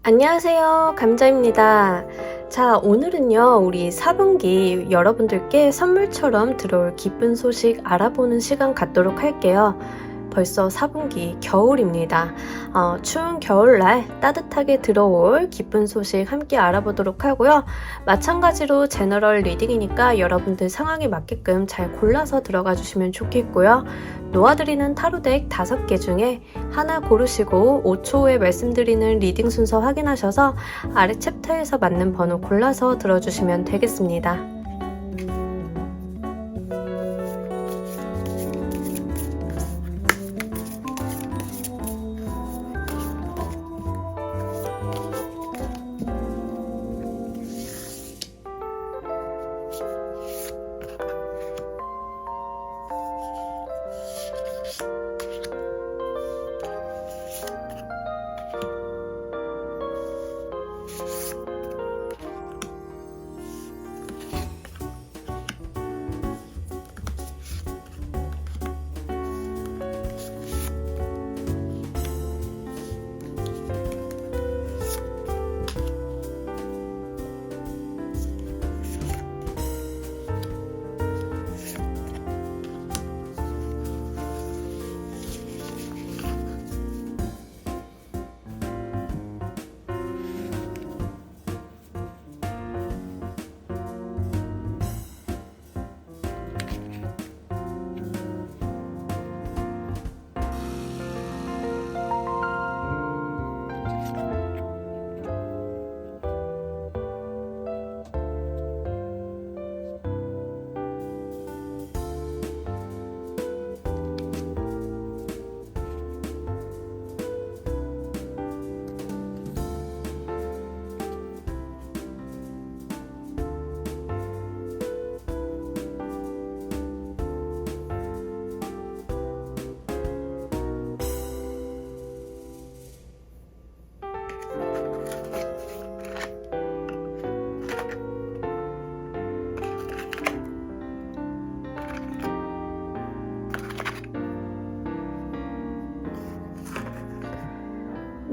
안녕하세요. 감자입니다. 자, 오늘은요, 우리 4분기 여러분들께 선물처럼 들어올 기쁜 소식 알아보는 시간 갖도록 할게요. 벌써 4분기 겨울입니다. 추운 겨울날 따뜻하게 들어올 기쁜 소식 함께 알아보도록 하고요. 마찬가지로 제너럴 리딩이니까 여러분들 상황에 맞게끔 잘 골라서 들어가 주시면 좋겠고요. 놓아드리는 타로덱 5개 중에 하나 고르시고 5초 후에 말씀드리는 리딩 순서 확인하셔서 아래 챕터에서 맞는 번호 골라서 들어주시면 되겠습니다.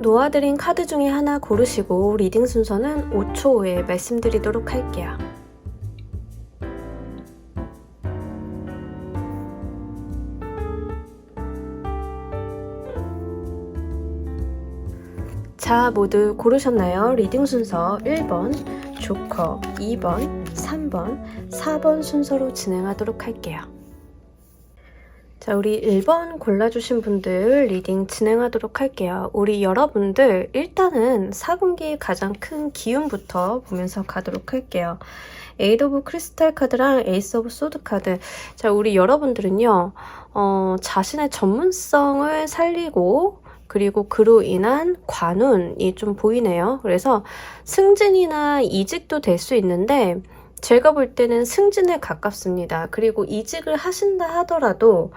놓아드린 카드 중에 하나 고르시고 리딩 순서는 5초 후에 말씀드리도록 할게요. 자, 모두 고르셨나요? 리딩 순서 1번, 조커, 2번, 3번, 4번 순서로 진행하도록 할게요. 자, 우리 1번 골라주신 분들 리딩 진행하도록 할게요. 우리 여러분들 일단은 4분기의 가장 큰 기운부터 보면서 가도록 할게요. 에이드 오브 크리스탈 카드랑 에이스 오브 소드 카드. 자, 우리 여러분들은요, 자신의 전문성을 살리고 그리고 그로 인한 관운이 좀 보이네요. 그래서 승진이나 이직도 될 수 있는데 제가 볼 때는 승진에 가깝습니다. 그리고 이직을 하신다 하더라도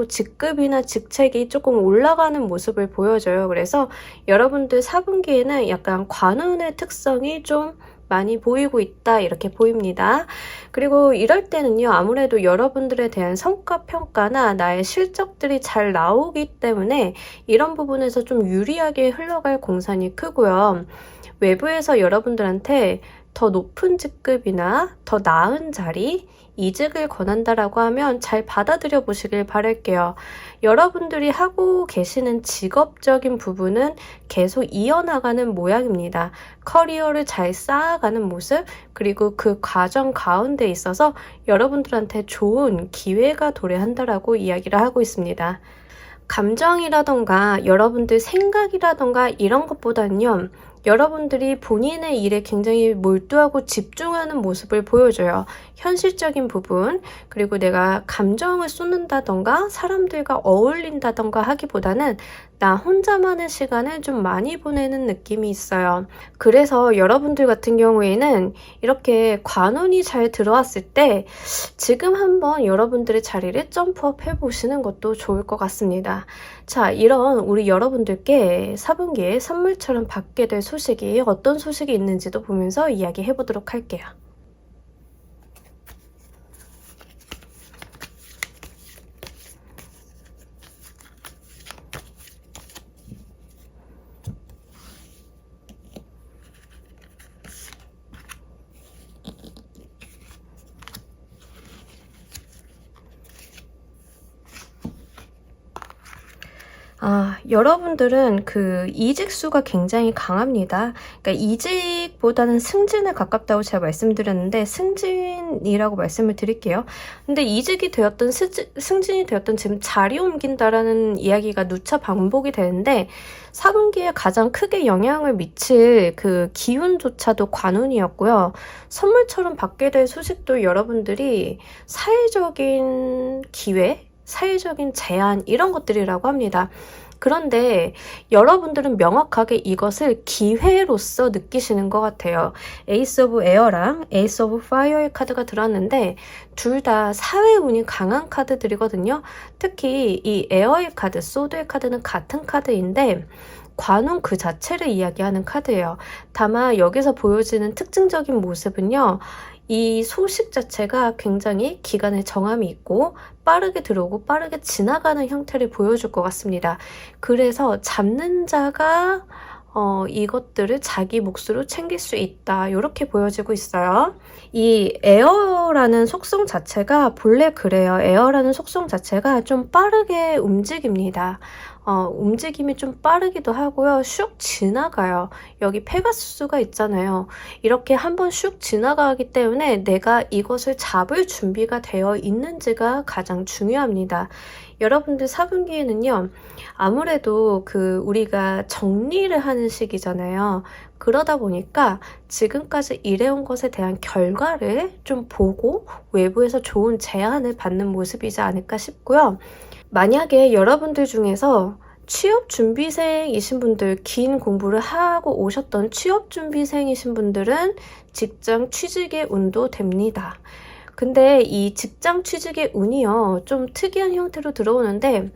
직급이나 직책이 조금 올라가는 모습을 보여줘요. 그래서 여러분들 4분기에는 약간 관운의 특성이 좀 많이 보이고 있다 이렇게 보입니다. 그리고 이럴 때는요, 아무래도 여러분들에 대한 성과평가나 나의 실적들이 잘 나오기 때문에 이런 부분에서 좀 유리하게 흘러갈 공산이 크고요. 외부에서 여러분들한테 더 높은 직급이나 더 나은 자리, 이직을 권한다라고 하면 잘 받아들여 보시길 바랄게요. 여러분들이 하고 계시는 직업적인 부분은 계속 이어나가는 모양입니다. 커리어를 잘 쌓아가는 모습, 그리고 그 과정 가운데 있어서 여러분들한테 좋은 기회가 도래한다라고 이야기를 하고 있습니다. 감정이라던가 여러분들 생각이라던가 이런 것보다는요, 여러분들이 본인의 일에 굉장히 몰두하고 집중하는 모습을 보여줘요. 현실적인 부분, 그리고 내가 감정을 쏟는다던가 사람들과 어울린다던가 하기보다는 나 혼자만의 시간을 좀 많이 보내는 느낌이 있어요. 그래서 여러분들 같은 경우에는 이렇게 관운이 잘 들어왔을 때 지금 한번 여러분들의 자리를 점프업 해보시는 것도 좋을 것 같습니다. 자, 이런 우리 여러분들께 4분기에 선물처럼 받게 될 소식이 어떤 소식이 있는지도 보면서 이야기해 보도록 할게요. 여러분들은 그 이직수가 굉장히 강합니다. 그러니까 이직보다는 승진에 가깝다고 제가 말씀드렸는데 승진이라고 말씀을 드릴게요. 근데 이직이 되었든 승진이 되었든 지금 자리 옮긴다라는 이야기가 누차 반복이 되는데 4분기에 가장 크게 영향을 미칠 그 기운조차도 관운이었고요. 선물처럼 받게 될 소식도 여러분들이 사회적인 기회, 사회적인 제안 이런 것들이라고 합니다. 그런데 여러분들은 명확하게 이것을 기회로서 느끼시는 것 같아요. 에이스 오브 에어랑 에이스 오브 파이어의 카드가 들어왔는데 둘 다 사회 운이 강한 카드들이거든요. 특히 이 에어의 카드, 소드의 카드는 같은 카드인데 관운 그 자체를 이야기하는 카드예요. 다만 여기서 보여지는 특징적인 모습은요. 이 소식 자체가 굉장히 기간의 정함이 있고 빠르게 들어오고 빠르게 지나가는 형태를 보여줄 것 같습니다. 그래서 잡는 자가 이것들을 자기 몫으로 챙길 수 있다. 이렇게 보여지고 있어요. 이 에어라는 속성 자체가 본래 그래요. 에어라는 속성 자체가 좀 빠르게 움직입니다. 움직임이 좀 빠르기도 하고요. 슉 지나가요. 여기 페가수스가 있잖아요. 이렇게 한번 슉 지나가기 때문에 내가 이것을 잡을 준비가 되어 있는지가 가장 중요합니다. 여러분들 4분기에는요. 아무래도 우리가 정리를 하는 시기잖아요. 그러다 보니까 지금까지 일해온 것에 대한 결과를 좀 보고 외부에서 좋은 제안을 받는 모습이지 않을까 싶고요. 만약에 여러분들 중에서 취업준비생이신 분들, 긴 공부를 하고 오셨던 취업준비생이신 분들은 직장 취직의 운도 됩니다. 근데 이 직장 취직의 운이요, 좀 특이한 형태로 들어오는데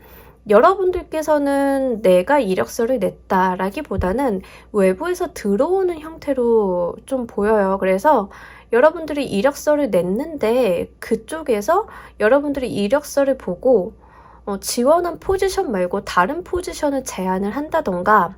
여러분들께서는 내가 이력서를 냈다라기보다는 외부에서 들어오는 형태로 좀 보여요. 그래서 여러분들이 이력서를 냈는데 그쪽에서 여러분들이 이력서를 보고 지원한 포지션 말고 다른 포지션을 제안을 한다던가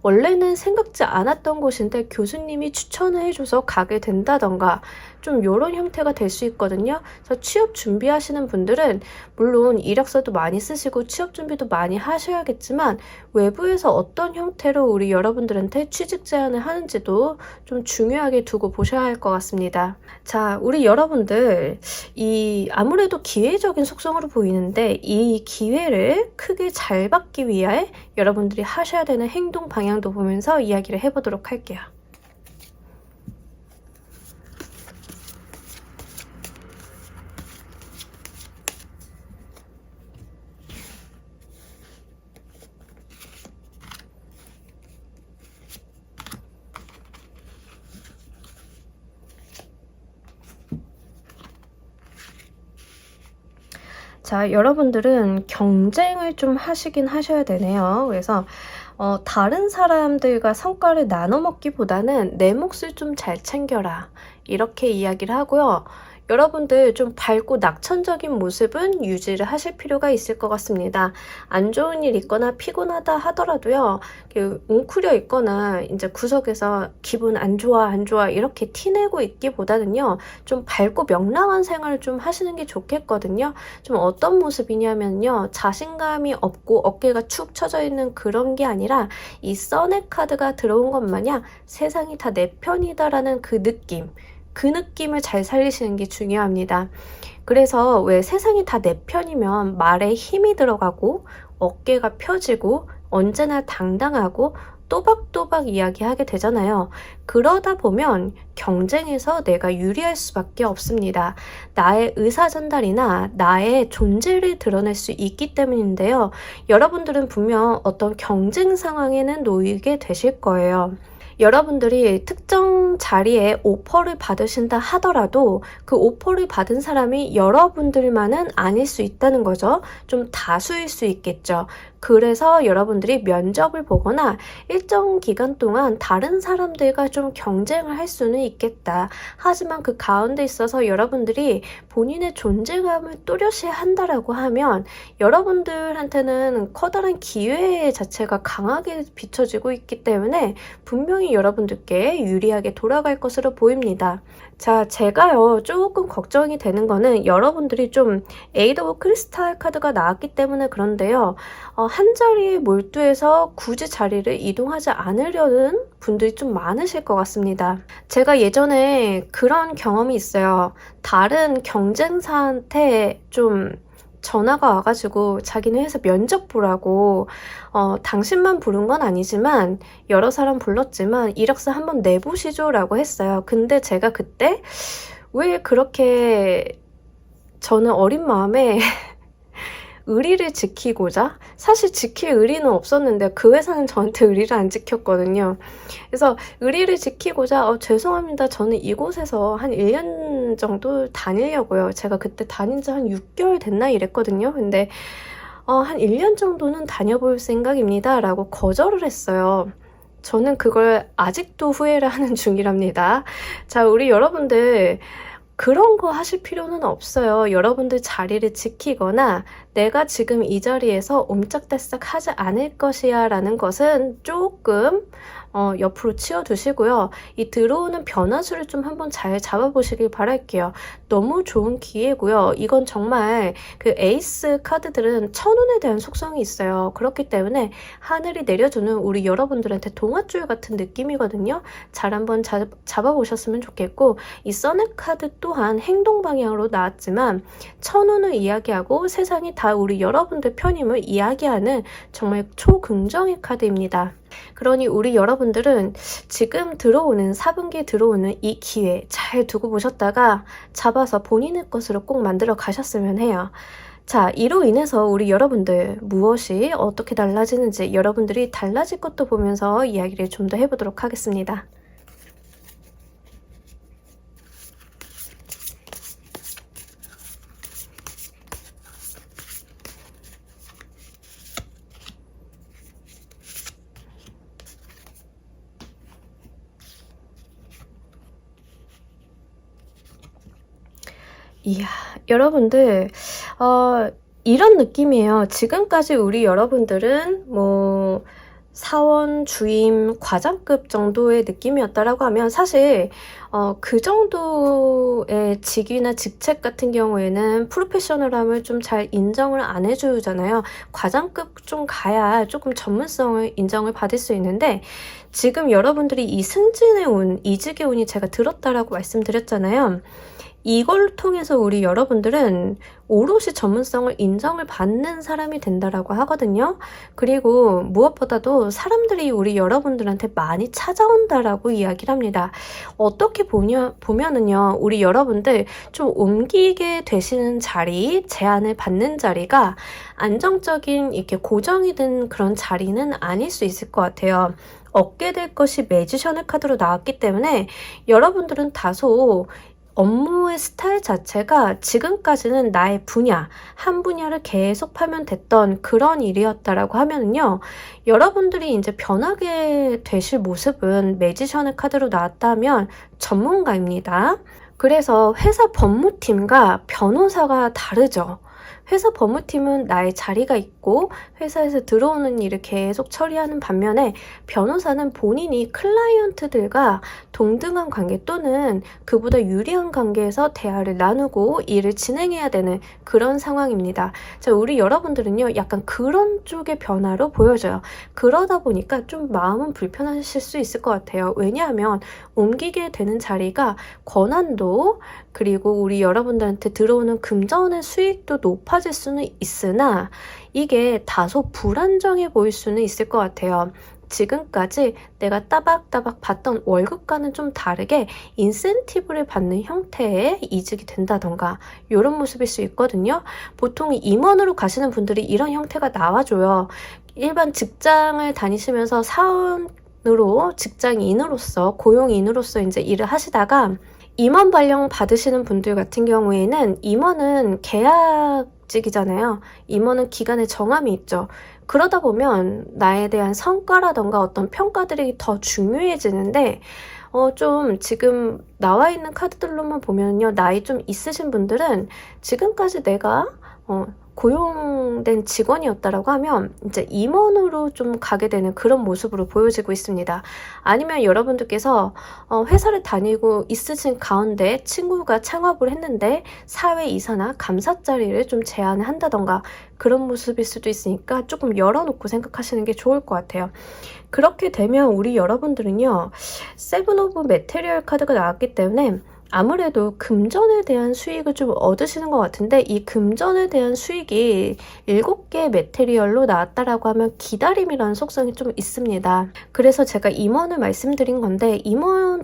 원래는 생각지 않았던 곳인데 교수님이 추천을 해줘서 가게 된다던가 좀 이런 형태가 될 수 있거든요. 그래서 취업 준비하시는 분들은 물론 이력서도 많이 쓰시고 취업 준비도 많이 하셔야겠지만 외부에서 어떤 형태로 우리 여러분들한테 취직 제안을 하는지도 좀 중요하게 두고 보셔야 할 것 같습니다. 자, 우리 여러분들 아무래도 기회적인 속성으로 보이는데 이 기회를 크게 잘 받기 위해 여러분들이 하셔야 되는 행동 방향도 보면서 이야기를 해보도록 할게요. 자, 여러분들은 경쟁을 좀 하시긴 하셔야 되네요. 그래서 다른 사람들과 성과를 나눠 먹기보다는 내 몫을 좀 잘 챙겨라. 이렇게 이야기를 하고요. 여러분들 좀 밝고 낙천적인 모습은 유지를 하실 필요가 있을 것 같습니다. 안 좋은 일 있거나 피곤하다 하더라도요. 웅크려 있거나 이제 구석에서 기분 안 좋아 이렇게 티내고 있기보다는요. 좀 밝고 명랑한 생활을 좀 하시는 게 좋겠거든요. 좀 어떤 모습이냐면요. 자신감이 없고 어깨가 축 처져 있는 그런 게 아니라 이 써넥 카드가 들어온 것 마냥 세상이 다 내 편이다라는 그 느낌을 잘 살리시는 게 중요합니다. 그래서 왜 세상이 다 내 편이면 말에 힘이 들어가고 어깨가 펴지고 언제나 당당하고 또박또박 이야기하게 되잖아요. 그러다 보면 경쟁에서 내가 유리할 수밖에 없습니다. 나의 의사 전달이나 나의 존재를 드러낼 수 있기 때문인데요. 여러분들은 분명 어떤 경쟁 상황에는 놓이게 되실 거예요. 여러분들이 특정 자리에 오퍼를 받으신다 하더라도 그 오퍼를 받은 사람이 여러분들만은 아닐 수 있다는 거죠. 좀 다수일 수 있겠죠. 그래서 여러분들이 면접을 보거나 일정 기간 동안 다른 사람들과 좀 경쟁을 할 수는 있겠다. 하지만 그 가운데 있어서 여러분들이 본인의 존재감을 또렷이 한다라고 하면 여러분들한테는 커다란 기회 자체가 강하게 비춰지고 있기 때문에 분명히 여러분들께 유리하게 돌아갈 것으로 보입니다. 자, 제가요 조금 걱정이 되는 거는 여러분들이 좀 에이드 오브 크리스탈 카드가 나왔기 때문에 그런데요. 한 자리에 몰두해서 굳이 자리를 이동하지 않으려는 분들이 좀 많으실 것 같습니다. 제가 예전에 그런 경험이 있어요. 다른 경쟁사한테 좀 전화가 와가지고 자기네 회사 면접 보라고 당신만 부른 건 아니지만 여러 사람 불렀지만 이력서 한번 내보시죠 라고 했어요. 근데 제가 그때 왜 그렇게 저는 어린 마음에 의리를 지키고자, 사실 지킬 의리는 없었는데 그 회사는 저한테 의리를 안 지켰거든요. 그래서 의리를 지키고자 죄송합니다. 저는 이곳에서 한 1년 정도 다니려고요. 제가 그때 다닌 지 한 6개월 됐나 이랬거든요. 근데 한 1년 정도는 다녀볼 생각입니다 라고 거절을 했어요. 저는 그걸 아직도 후회를 하는 중이랍니다. 자, 우리 여러분들 그런 거 하실 필요는 없어요. 여러분들 자리를 지키거나 내가 지금 이 자리에서 옴짝달싹 하지 않을 것이야 라는 것은 조금 옆으로 치워두시고요. 이 들어오는 변화수를 좀 한번 잘 잡아보시길 바랄게요. 너무 좋은 기회고요. 이건 정말 그 에이스 카드들은 천운에 대한 속성이 있어요. 그렇기 때문에 하늘이 내려주는 우리 여러분들한테 동아줄 같은 느낌이거든요. 잘 한번 잡아보셨으면 좋겠고, 이 써넷 카드 또한 행동 방향으로 나왔지만 천운을 이야기하고 세상이 다 우리 여러분들 편임을 이야기하는 정말 초긍정의 카드입니다. 그러니 우리 여러분들은 지금 들어오는 4분기에 들어오는 이 기회 잘 두고 보셨다가 잡아서 본인의 것으로 꼭 만들어 가셨으면 해요. 자, 이로 인해서 우리 여러분들 무엇이 어떻게 달라지는지 여러분들이 달라질 것도 보면서 이야기를 좀 더 해보도록 하겠습니다. 이야, 여러분들 이런 느낌이에요. 지금까지 우리 여러분들은 뭐 사원, 주임, 과장급 정도의 느낌이었다라고 하면 사실 그 정도의 직위나 직책 같은 경우에는 프로페셔널함을 좀 잘 인정을 안 해주잖아요. 과장급 좀 가야 조금 전문성을 인정을 받을 수 있는데, 지금 여러분들이 이 승진의 운, 이직의 운이 제가 들었다라고 말씀드렸잖아요. 이걸 통해서 우리 여러분들은 오롯이 전문성을 인정을 받는 사람이 된다라고 하거든요. 그리고 무엇보다도 사람들이 우리 여러분들한테 많이 찾아온다라고 이야기를 합니다. 어떻게 보면은요, 우리 여러분들 좀 옮기게 되시는 자리, 제안을 받는 자리가 안정적인 이렇게 고정이 된 그런 자리는 아닐 수 있을 것 같아요. 얻게 될 것이 매지션의 카드로 나왔기 때문에 여러분들은 다소 업무의 스타일 자체가 지금까지는 나의 분야, 한 분야를 계속 팔면 됐던 그런 일이었다라고 하면은요, 여러분들이 이제 변하게 되실 모습은 매지션의 카드로 나왔다면 전문가입니다. 그래서 회사 법무팀과 변호사가 다르죠. 회사 법무팀은 나의 자리가 있고 회사에서 들어오는 일을 계속 처리하는 반면에 변호사는 본인이 클라이언트들과 동등한 관계 또는 그보다 유리한 관계에서 대화를 나누고 일을 진행해야 되는 그런 상황입니다. 자, 우리 여러분들은요, 약간 그런 쪽의 변화로 보여져요. 그러다 보니까 좀 마음은 불편하실 수 있을 것 같아요. 왜냐하면 옮기게 되는 자리가 권한도, 그리고 우리 여러분들한테 들어오는 금전의 수익도 높아질 수는 있으나 이게 다소 불안정해 보일 수는 있을 것 같아요. 지금까지 내가 따박따박 받던 월급과는 좀 다르게 인센티브를 받는 형태의 이직이 된다던가 이런 모습일 수 있거든요. 보통 임원으로 가시는 분들이 이런 형태가 나와줘요. 일반 직장을 다니시면서 사원으로 직장인으로서 고용인으로서 이제 일을 하시다가 임원 발령 받으시는 분들 같은 경우에는 임원은 계약직이잖아요. 임원은 기간에 정함이 있죠. 그러다 보면 나에 대한 성과라던가 어떤 평가들이 더 중요해지는데 좀 지금 나와 있는 카드들로만 보면요, 나이 좀 있으신 분들은 지금까지 내가 고용된 직원이었다라고 하면 이제 임원으로 좀 가게 되는 그런 모습으로 보여지고 있습니다. 아니면 여러분들께서 회사를 다니고 있으신 가운데 친구가 창업을 했는데 사회 이사나 감사 자리를 좀 제안을 한다던가 그런 모습일 수도 있으니까 조금 열어놓고 생각하시는 게 좋을 것 같아요. 그렇게 되면 우리 여러분들은요, 세븐 오브 메테리얼 카드가 나왔기 때문에 아무래도 금전에 대한 수익을 좀 얻으시는 것 같은데, 이 금전에 대한 수익이 7개 메테리얼로 나왔다라고 하면 기다림이라는 속성이 좀 있습니다. 그래서 제가 임원을 말씀드린 건데,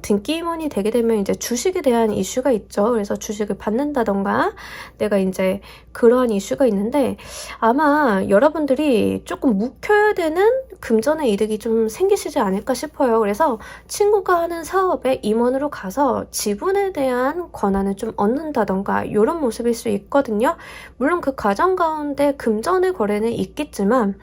등기 임원이 되게 되면 이제 주식에 대한 이슈가 있죠. 그래서 주식을 받는다던가 내가 이제 그러한 이슈가 있는데, 아마 여러분들이 조금 묵혀야 되는 금전의 이득이 좀 생기시지 않을까 싶어요. 그래서 친구가 하는 사업에 임원으로 가서 지분에 대한 권한을 좀 얻는다던가 이런 모습일 수 있거든요. 물론 그 과정 가운데 금전의 거래는 있겠지만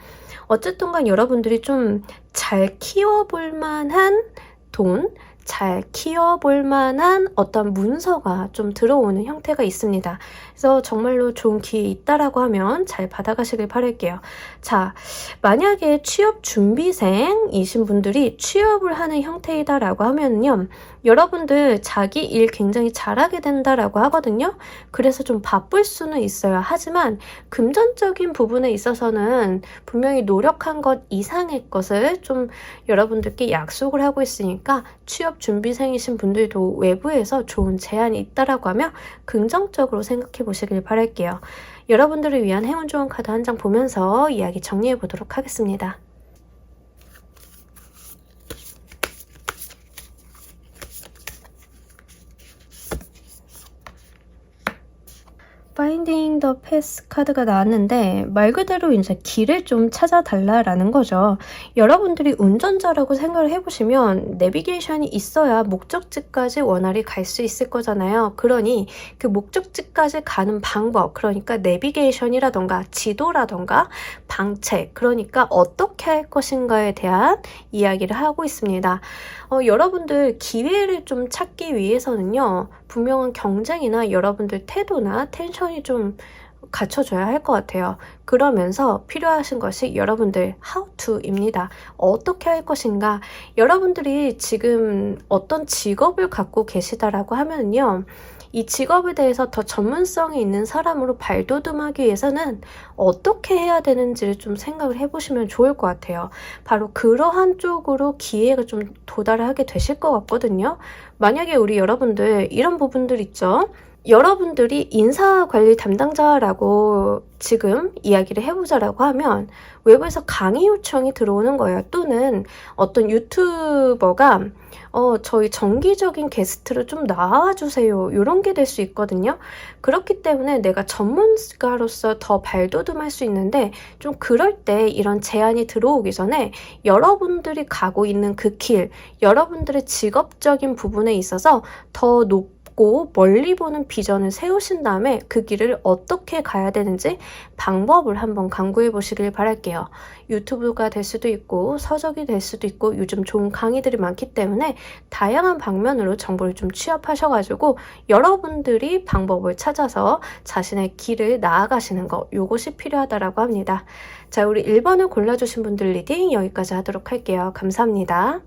어쨌든 간 여러분들이 좀 잘 키워볼 만한 돈, 잘 키워볼 만한 어떤 문서가 좀 들어오는 형태가 있습니다. 그래서 정말로 좋은 기회 있다라고 하면 잘 받아가시길 바랄게요. 자, 만약에 취업 준비생이신 분들이 취업을 하는 형태이다라고 하면요, 여러분들 자기 일 굉장히 잘하게 된다라고 하거든요. 그래서 좀 바쁠 수는 있어요. 하지만 금전적인 부분에 있어서는 분명히 노력한 것 이상의 것을 좀 여러분들께 약속을 하고 있으니까 취업 준비생이신 분들도 외부에서 좋은 제안이 있다라고 하면 긍정적으로 생각해 보시길 바랄게요. 여러분들을 위한 행운 좋은 카드 한 장 보면서 이야기 정리해 보도록 하겠습니다. Finding the Path 카드가 나왔는데 말 그대로 이제 길을 좀 찾아달라라는 거죠. 여러분들이 운전자라고 생각을 해보시면 내비게이션이 있어야 목적지까지 원활히 갈 수 있을 거잖아요. 그러니 그 목적지까지 가는 방법, 그러니까 내비게이션이라던가 지도라던가 방책, 그러니까 어떻게 할 것인가에 대한 이야기를 하고 있습니다. 여러분들 기회를 좀 찾기 위해서는요, 분명한 경쟁이나 여러분들 태도나 텐션이 좀 갖춰줘야 할 것 같아요. 그러면서 필요하신 것이 여러분들 how to입니다. 어떻게 할 것인가. 여러분들이 지금 어떤 직업을 갖고 계시다라고 하면요, 이 직업에 대해서 더 전문성이 있는 사람으로 발돋움하기 위해서는 어떻게 해야 되는지를 좀 생각을 해보시면 좋을 것 같아요. 바로 그러한 쪽으로 기회가 좀 도달하게 되실 것 같거든요. 만약에 우리 여러분들 이런 부분들 있죠. 여러분들이 인사관리 담당자라고 지금 이야기를 해보자라고 하면 외부에서 강의 요청이 들어오는 거예요. 또는 어떤 유튜버가 저희 정기적인 게스트로 좀 나와주세요. 이런 게 될 수 있거든요. 그렇기 때문에 내가 전문가로서 더 발돋움할 수 있는데, 좀 그럴 때 이런 제안이 들어오기 전에 여러분들이 가고 있는 그 길, 여러분들의 직업적인 부분에 있어서 더 높고 멀리 보는 비전을 세우신 다음에 그 길을 어떻게 가야 되는지 방법을 한번 강구해 보시길 바랄게요. 유튜브가 될 수도 있고 서적이 될 수도 있고 요즘 좋은 강의들이 많기 때문에 다양한 방면으로 정보를 좀 취합하셔가지고 여러분들이 방법을 찾아서 자신의 길을 나아가시는 거, 요것이 필요하다라고 합니다. 자, 우리 1번을 골라주신 분들 리딩 여기까지 하도록 할게요. 감사합니다.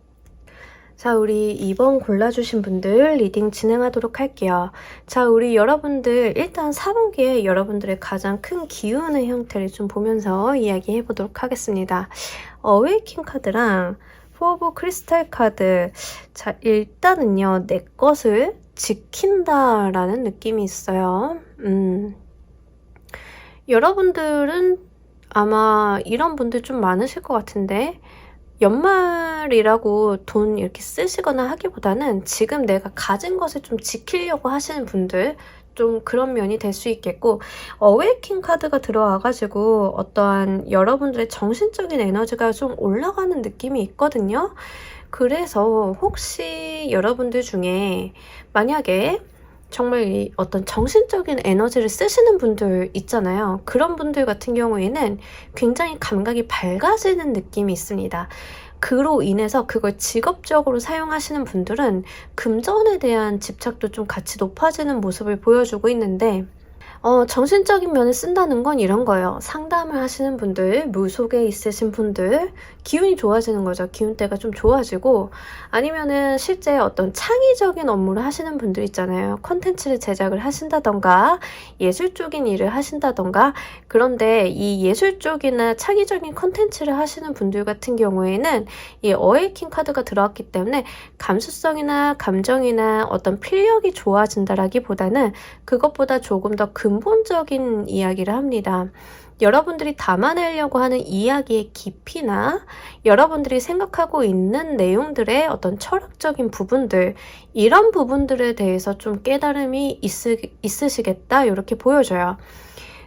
자, 우리 2번 골라주신 분들 리딩 진행하도록 할게요. 자, 우리 여러분들 일단 4분기에 여러분들의 가장 큰 기운의 형태를 좀 보면서 이야기해 보도록 하겠습니다. 어웨이킹 카드랑 포 오브 크리스탈 카드. 자, 일단은요, 내 것을 지킨다라는 느낌이 있어요. 여러분들은 아마 이런 분들 좀 많으실 것 같은데, 연말이라고 돈 이렇게 쓰시거나 하기보다는 지금 내가 가진 것을 좀 지키려고 하시는 분들, 좀 그런 면이 될 수 있겠고, 어웨이킹 카드가 들어와가지고 어떠한 여러분들의 정신적인 에너지가 좀 올라가는 느낌이 있거든요. 그래서 혹시 여러분들 중에 만약에 정말 이 어떤 정신적인 에너지를 쓰시는 분들 있잖아요. 그런 분들 같은 경우에는 굉장히 감각이 밝아지는 느낌이 있습니다. 그로 인해서 그걸 직업적으로 사용하시는 분들은 금전에 대한 집착도 좀 같이 높아지는 모습을 보여주고 있는데, 정신적인 면을 쓴다는 건 이런 거예요. 상담을 하시는 분들, 무속에 있으신 분들, 기운이 좋아지는 거죠. 기운대가 좀 좋아지고, 아니면은 실제 어떤 창의적인 업무를 하시는 분들 있잖아요. 콘텐츠를 제작을 하신다던가, 예술 쪽인 일을 하신다던가, 그런데 이 예술 쪽이나 창의적인 콘텐츠를 하시는 분들 같은 경우에는 이 어웨이킹 카드가 들어왔기 때문에 감수성이나 감정이나 어떤 필력이 좋아진다라기보다는 그것보다 조금 더 근본적인 이야기를 합니다. 여러분들이 담아내려고 하는 이야기의 깊이나 여러분들이 생각하고 있는 내용들의 어떤 철학적인 부분들, 이런 부분들에 대해서 좀 깨달음이 있으시겠다, 이렇게 보여져요.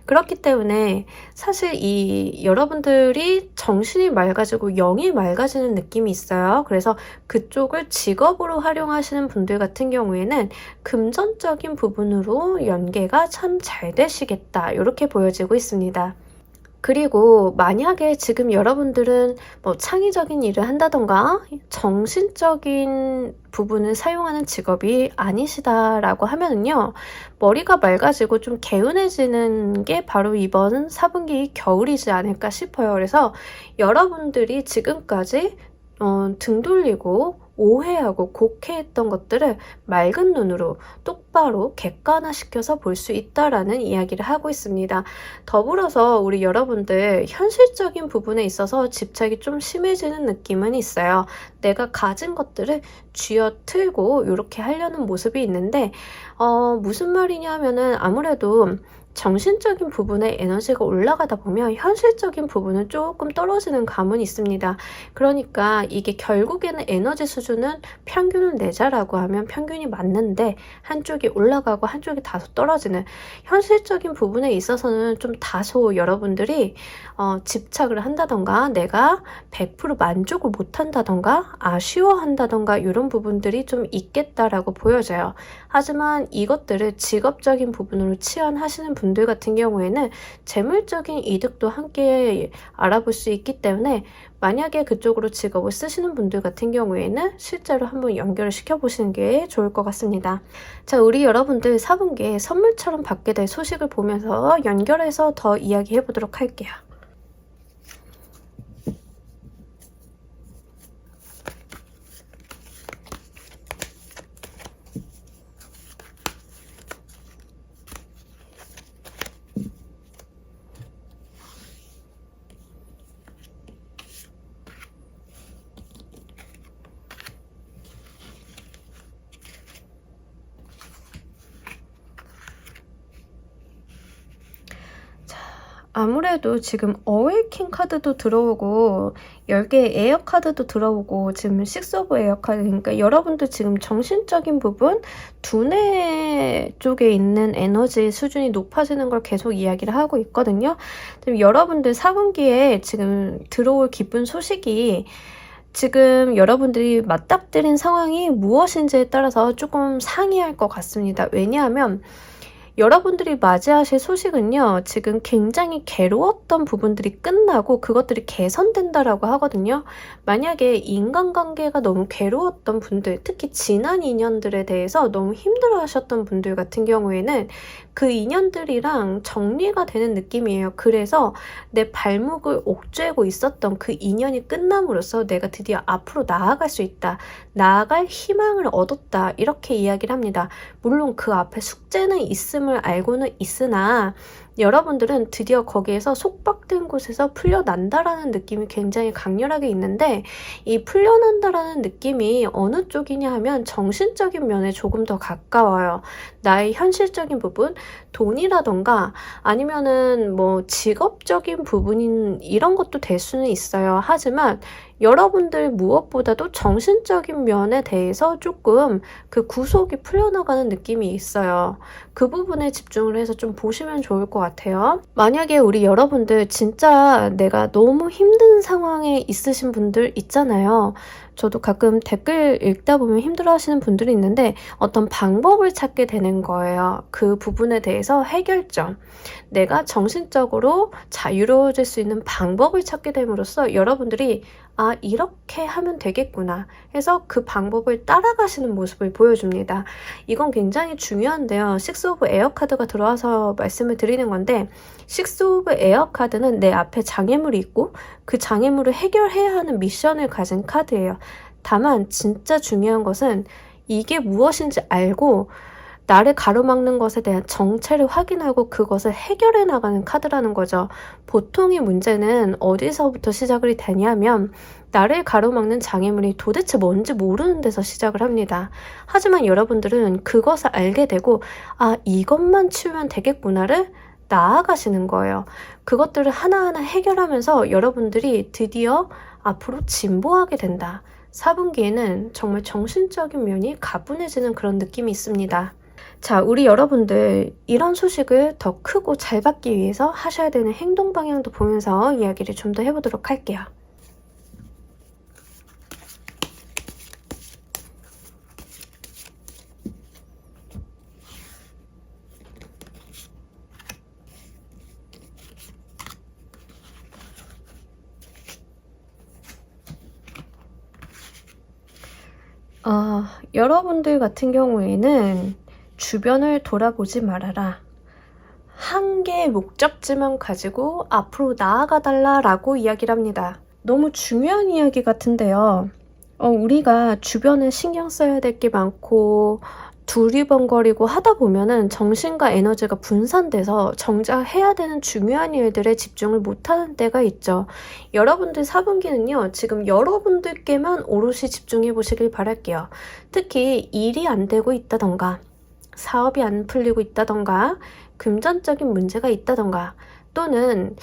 그렇기 때문에 사실 이 여러분들이 정신이 맑아지고 영이 맑아지는 느낌이 있어요. 그래서 그쪽을 직업으로 활용하시는 분들 같은 경우에는 금전적인 부분으로 연계가 참 잘 되시겠다, 이렇게 보여지고 있습니다. 그리고 만약에 지금 여러분들은 뭐 창의적인 일을 한다던가 정신적인 부분을 사용하는 직업이 아니시다라고 하면은요, 머리가 맑아지고 좀 개운해지는 게 바로 이번 4분기 겨울이지 않을까 싶어요. 그래서 여러분들이 지금까지 등 돌리고 오해하고 곡해했던 것들을 맑은 눈으로 똑바로 객관화시켜서 볼 수 있다라는 이야기를 하고 있습니다. 더불어서 우리 여러분들 현실적인 부분에 있어서 집착이 좀 심해지는 느낌은 있어요. 내가 가진 것들을 쥐어틀고 이렇게 하려는 모습이 있는데 무슨 말이냐 하면은 아무래도 정신적인 부분에 에너지가 올라가다 보면 현실적인 부분은 조금 떨어지는 감은 있습니다. 그러니까 이게 결국에는 에너지 수준은 평균을 내자라고 하면 평균이 맞는데 한쪽이 올라가고 한쪽이 다소 떨어지는 현실적인 부분에 있어서는 좀 다소 여러분들이 집착을 한다던가 내가 100% 만족을 못한다던가 아쉬워한다던가 이런 부분들이 좀 있겠다라고 보여져요. 하지만 이것들을 직업적인 부분으로 치환하시는 분들 같은 경우에는 재물적인 이득도 함께 알아볼 수 있기 때문에 만약에 그쪽으로 직업을 쓰시는 분들 같은 경우에는 실제로 한번 연결을 시켜보시는 게 좋을 것 같습니다. 자, 우리 여러분들 4분기에 선물처럼 받게 될 소식을 보면서 연결해서 더 이야기해 보도록 할게요. 아무래도 지금 어웨이킹 카드도 들어오고 10개의 에어 카드도 들어오고 지금 6 오브 에어 카드, 그러니까 여러분들 지금 정신적인 부분 두뇌 쪽에 있는 에너지 수준이 높아지는 걸 계속 이야기를 하고 있거든요. 지금 여러분들 4분기에 지금 들어올 기쁜 소식이 지금 여러분들이 맞닥뜨린 상황이 무엇인지에 따라서 조금 상이할 것 같습니다. 왜냐하면 여러분들이 맞이하실 소식은요, 지금 굉장히 괴로웠던 부분들이 끝나고 그것들이 개선된다라고 하거든요. 만약에 인간관계가 너무 괴로웠던 분들, 특히 지난 인연들에 대해서 너무 힘들어 하셨던 분들 같은 경우에는 그 인연들이랑 정리가 되는 느낌이에요. 그래서 내 발목을 옥죄고 있었던 그 인연이 끝남으로써 내가 드디어 앞으로 나아갈 수 있다, 나아갈 희망을 얻었다, 이렇게 이야기를 합니다. 물론 그 앞에 숙제는 있음을 알고는 있으나 여러분들은 드디어 거기에서 속박된 곳에서 풀려난다라는 느낌이 굉장히 강렬하게 있는데, 이 풀려난다라는 느낌이 어느 쪽이냐 하면 정신적인 면에 조금 더 가까워요. 나의 현실적인 부분, 돈이라던가 아니면은 뭐 직업적인 부분인 이런 것도 될 수는 있어요. 하지만 여러분들 무엇보다도 정신적인 면에 대해서 조금 그 구속이 풀려나가는 느낌이 있어요. 그 부분에 집중을 해서 좀 보시면 좋을 것 같아요. 만약에 우리 여러분들 진짜 내가 너무 힘든 상황에 있으신 분들 있잖아요. 저도 가끔 댓글 읽다 보면 힘들어 하시는 분들이 있는데 어떤 방법을 찾게 되는 거예요. 그 부분에 대해서 해결점. 내가 정신적으로 자유로워질 수 있는 방법을 찾게 됨으로써 여러분들이 아, 이렇게 하면 되겠구나 해서 그 방법을 따라가시는 모습을 보여줍니다. 이건 굉장히 중요한데요. 식스 오브 에어 카드가 들어와서 말씀을 드리는 건데, 식스 오브 에어 카드는 내 앞에 장애물이 있고 그 장애물을 해결해야 하는 미션을 가진 카드예요. 다만 진짜 중요한 것은 이게 무엇인지 알고 나를 가로막는 것에 대한 정체를 확인하고 그것을 해결해 나가는 카드라는 거죠. 보통의 문제는 어디서부터 시작이 되냐면 나를 가로막는 장애물이 도대체 뭔지 모르는 데서 시작을 합니다. 하지만 여러분들은 그것을 알게 되고 아, 이것만 치우면 되겠구나를 나아가시는 거예요. 그것들을 하나하나 해결하면서 여러분들이 드디어 앞으로 진보하게 된다. 4분기에는 정말 정신적인 면이 가뿐해지는 그런 느낌이 있습니다. 자, 우리 여러분들 이런 소식을 더 크고 잘 받기 위해서 하셔야 되는 행동 방향도 보면서 이야기를 좀 더 해보도록 할게요. 여러분들 같은 경우에는 주변을 돌아보지 말아라. 한 개의 목적지만 가지고 앞으로 나아가 달라라고 이야기를 합니다. 너무 중요한 이야기 같은데요. 우리가 주변에 신경 써야 될 게 많고 두리번거리고 하다 보면은 정신과 에너지가 분산돼서 정작 해야 되는 중요한 일들에 집중을 못하는 때가 있죠. 여러분들 4분기는요, 지금 여러분들께만 오롯이 집중해 보시길 바랄게요. 특히 일이 안 되고 있다던가 사업이 안 풀리고 있다던가 금전적인 문제가 있다던가 또는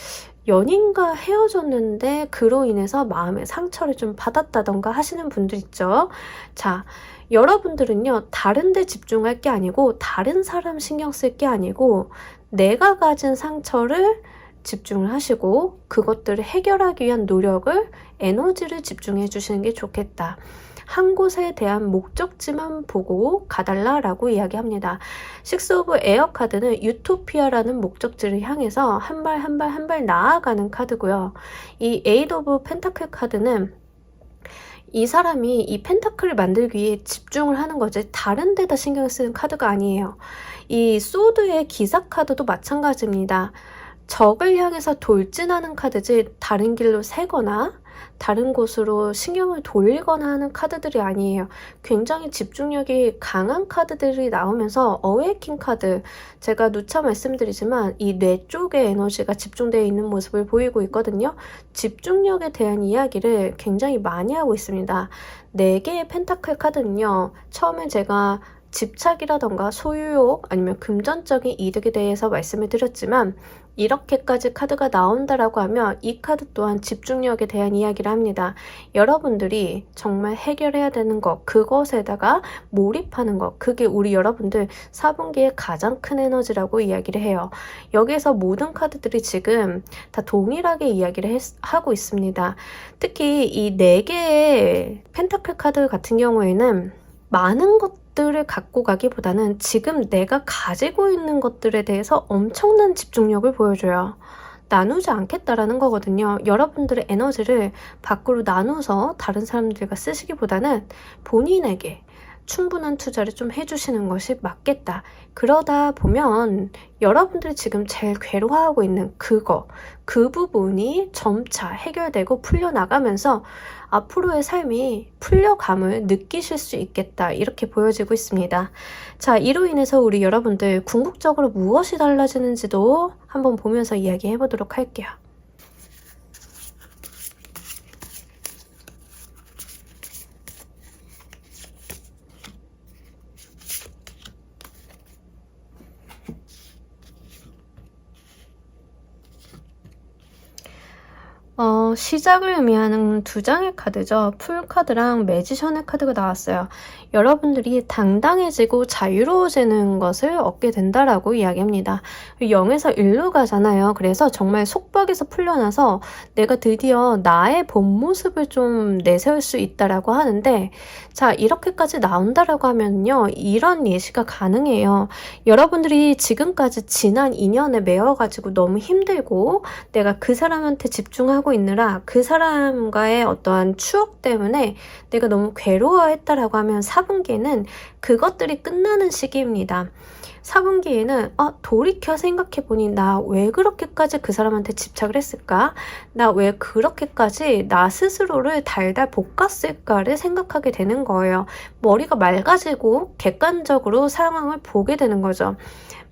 연인과 헤어졌는데 그로 인해서 마음의 상처를 좀 받았다던가 하시는 분들 있죠. 자, 여러분들은요, 다른 데 집중할 게 아니고 다른 사람 신경 쓸 게 아니고 내가 가진 상처를 집중을 하시고 그것들을 해결하기 위한 노력을 에너지를 집중해 주시는 게 좋겠다. 한 곳에 대한 목적지만 보고 가달라라고 이야기합니다. 식스 오브 에어 카드는 유토피아라는 목적지를 향해서 한 발 한 발 한 발 나아가는 카드고요. 이 에이드 오브 펜타클 카드는 이 사람이 이 펜타클을 만들기 위해 집중을 하는 거지 다른 데다 신경을 쓰는 카드가 아니에요. 이 소드의 기사 카드도 마찬가지입니다. 적을 향해서 돌진하는 카드지 다른 길로 새거나 다른 곳으로 신경을 돌리거나 하는 카드들이 아니에요. 굉장히 집중력이 강한 카드들이 나오면서 어웨이킹 카드, 제가 누차 말씀드리지만 이 뇌 쪽에 에너지가 집중되어 있는 모습을 보이고 있거든요. 집중력에 대한 이야기를 굉장히 많이 하고 있습니다. 4개의 펜타클 카드는요, 처음에 제가 집착이라던가 소유욕 아니면 금전적인 이득에 대해서 말씀을 드렸지만 이렇게까지 카드가 나온다라고 하면 이 카드 또한 집중력에 대한 이야기를 합니다. 여러분들이 정말 해결해야 되는 것, 그것에다가 몰입하는 것, 그게 우리 여러분들 4분기의 가장 큰 에너지라고 이야기를 해요. 여기에서 모든 카드들이 지금 다 동일하게 이야기를 하고 있습니다. 특히 이 4개의 펜타클 카드 같은 경우에는 많은 것들을 갖고 가기보다는 지금 내가 가지고 있는 것들에 대해서 엄청난 집중력을 보여줘요. 나누지 않겠다라는 거거든요. 여러분들의 에너지를 밖으로 나눠서 다른 사람들과 쓰시기보다는 본인에게 충분한 투자를 좀 해주시는 것이 맞겠다. 그러다 보면 여러분들이 지금 제일 괴로워하고 있는 그 부분이 점차 해결되고 풀려나가면서 앞으로의 삶이 풀려감을 느끼실 수 있겠다. 이렇게 보여지고 있습니다. 자, 이로 인해서 우리 여러분들 궁극적으로 무엇이 달라지는지도 한번 보면서 이야기해 보도록 할게요. 시작을 의미하는 2장의 카드죠. 풀카드랑 매지션의 카드가 나왔어요. 여러분들이 당당해지고 자유로워지는 것을 얻게 된다라고 이야기합니다. 0에서 1로 가잖아요. 그래서 정말 속박에서 풀려나서 내가 드디어 나의 본 모습을 좀 내세울 수 있다라고 하는데, 자, 이렇게까지 나온다라고 하면요, 이런 예시가 가능해요. 여러분들이 지금까지 지난 2년에 매여가지고 너무 힘들고 내가 그 사람한테 집중하고 있느라 아니라 그 사람과의 어떠한 추억 때문에 내가 너무 괴로워했다라고 하면 4분기에는 그것들이 끝나는 시기입니다. 4분기에는 돌이켜 생각해보니 나 왜 그렇게까지 그 사람한테 집착을 했을까? 나 왜 그렇게까지 나 스스로를 달달 볶았을까를 생각하게 되는 거예요. 머리가 맑아지고 객관적으로 상황을 보게 되는 거죠.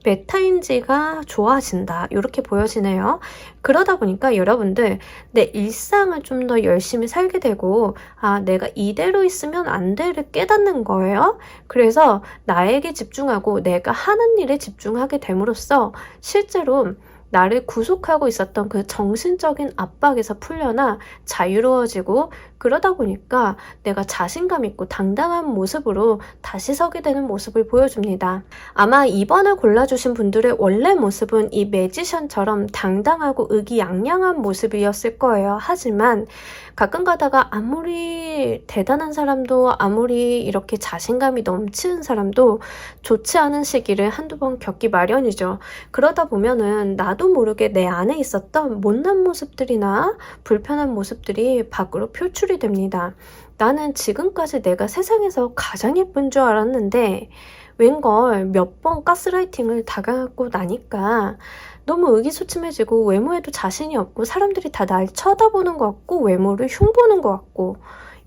메타인지가 좋아진다 이렇게 보여지네요. 그러다 보니까 여러분들 내 일상을 좀 더 열심히 살게 되고 내가 이대로 있으면 안 돼를 깨닫는 거예요. 그래서 나에게 집중하고 내가 하는 일에 집중하게 됨으로써 실제로 나를 구속하고 있었던 그 정신적인 압박에서 풀려나 자유로워지고 그러다 보니까 내가 자신감 있고 당당한 모습으로 다시 서게 되는 모습을 보여줍니다. 아마 이번에 골라주신 분들의 원래 모습은 이 매지션처럼 당당하고 의기양양한 모습이었을 거예요. 하지만 가끔 가다가 아무리 대단한 사람도 아무리 이렇게 자신감이 넘치는 사람도 좋지 않은 시기를 한두 번 겪기 마련이죠. 그러다 보면은 나도 모르게 내 안에 있었던 못난 모습들이나 불편한 모습들이 밖으로 표출이 됩니다. 나는 지금까지 내가 세상에서 가장 예쁜 줄 알았는데 웬걸 몇 번 가스라이팅을 당하고 나니까 너무 의기소침해지고 외모에도 자신이 없고 사람들이 다 날 쳐다보는 것 같고 외모를 흉보는 것 같고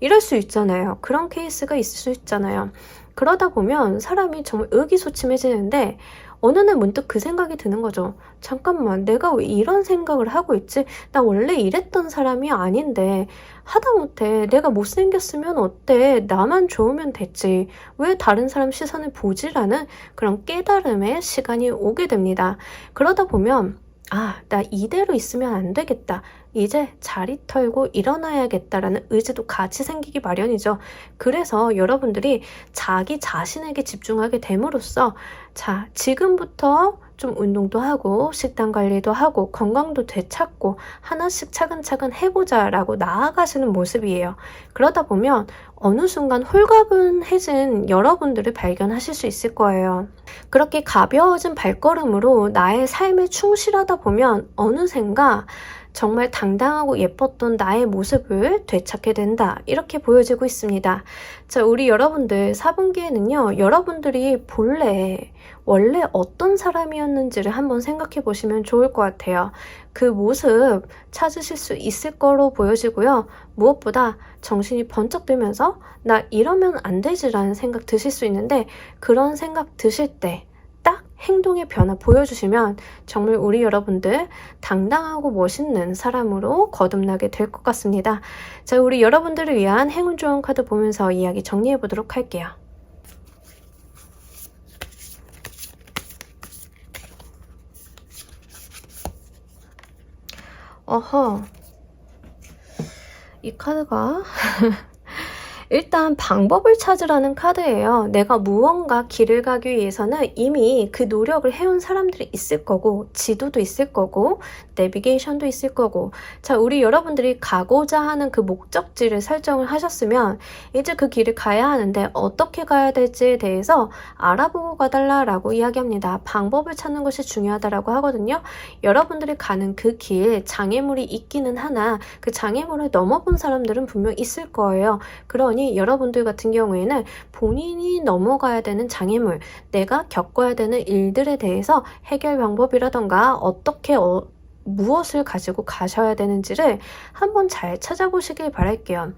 이럴 수 있잖아요. 그런 케이스가 있을 수 있잖아요. 그러다 보면 사람이 정말 의기소침해지는데 어느 날 문득 그 생각이 드는 거죠. 잠깐만, 내가 왜 이런 생각을 하고 있지? 나 원래 이랬던 사람이 아닌데 하다못해 내가 못생겼으면 어때? 나만 좋으면 됐지. 왜 다른 사람 시선을 보지라는 그런 깨달음의 시간이 오게 됩니다. 그러다 보면 나 이대로 있으면 안 되겠다. 이제 자리 털고 일어나야겠다라는 의지도 같이 생기기 마련이죠. 그래서 여러분들이 자기 자신에게 집중하게 됨으로써 지금부터 좀 운동도 하고 식단 관리도 하고 건강도 되찾고 하나씩 차근차근 해보자 라고 나아가시는 모습이에요. 그러다 보면 어느 순간 홀가분해진 여러분들을 발견하실 수 있을 거예요. 그렇게 가벼워진 발걸음으로 나의 삶에 충실하다 보면 어느샌가 정말 당당하고 예뻤던 나의 모습을 되찾게 된다. 이렇게 보여지고 있습니다. 우리 여러분들 4분기에는요. 여러분들이 원래 어떤 사람이었는지를 한번 생각해 보시면 좋을 것 같아요. 그 모습 찾으실 수 있을 거로 보여지고요. 무엇보다 정신이 번쩍 들면서 나 이러면 안 되지라는 생각 드실 수 있는데 그런 생각 드실 때 딱 행동의 변화 보여주시면 정말 우리 여러분들 당당하고 멋있는 사람으로 거듭나게 될 것 같습니다. 우리 여러분들을 위한 행운 좋은 카드 보면서 이야기 정리해 보도록 할게요. 이 카드가 일단 방법을 찾으라는 카드예요. 내가 무언가 길을 가기 위해서는 이미 그 노력을 해온 사람들이 있을 거고 지도도 있을 거고 내비게이션도 있을 거고 우리 여러분들이 가고자 하는 그 목적지를 설정을 하셨으면 이제 그 길을 가야 하는데 어떻게 가야 될지에 대해서 알아보고 가달라라고 이야기합니다. 방법을 찾는 것이 중요하다라고 하거든요. 여러분들이 가는 그 길 장애물이 있기는 하나 그 장애물을 넘어본 사람들은 분명 있을 거예요. 그러니 여러분들 같은 경우에는 본인이 넘어가야 되는 장애물, 내가 겪어야 되는 일들에 대해서 해결 방법이라던가 어떻게 무엇을 가지고 가셔야 되는지를 한번 잘 찾아보시길 바랄게요.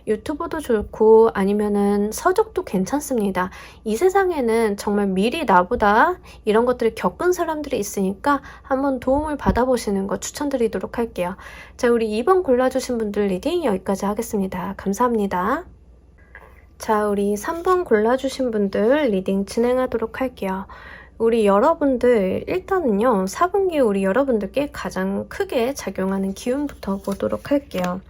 유튜브도 좋고 아니면은 서적도 괜찮습니다. 이 세상에는 정말 미리 나보다 이런 것들을 겪은 사람들이 있으니까 한번 도움을 받아보시는 거 추천드리도록 할게요. 우리 2번 골라주신 분들 리딩 여기까지 하겠습니다. 감사합니다. 우리 3번 골라주신 분들 리딩 진행하도록 할게요. 우리 여러분들 일단은요 4분기 우리 여러분들께 가장 크게 작용하는 기운부터 보도록 할게요.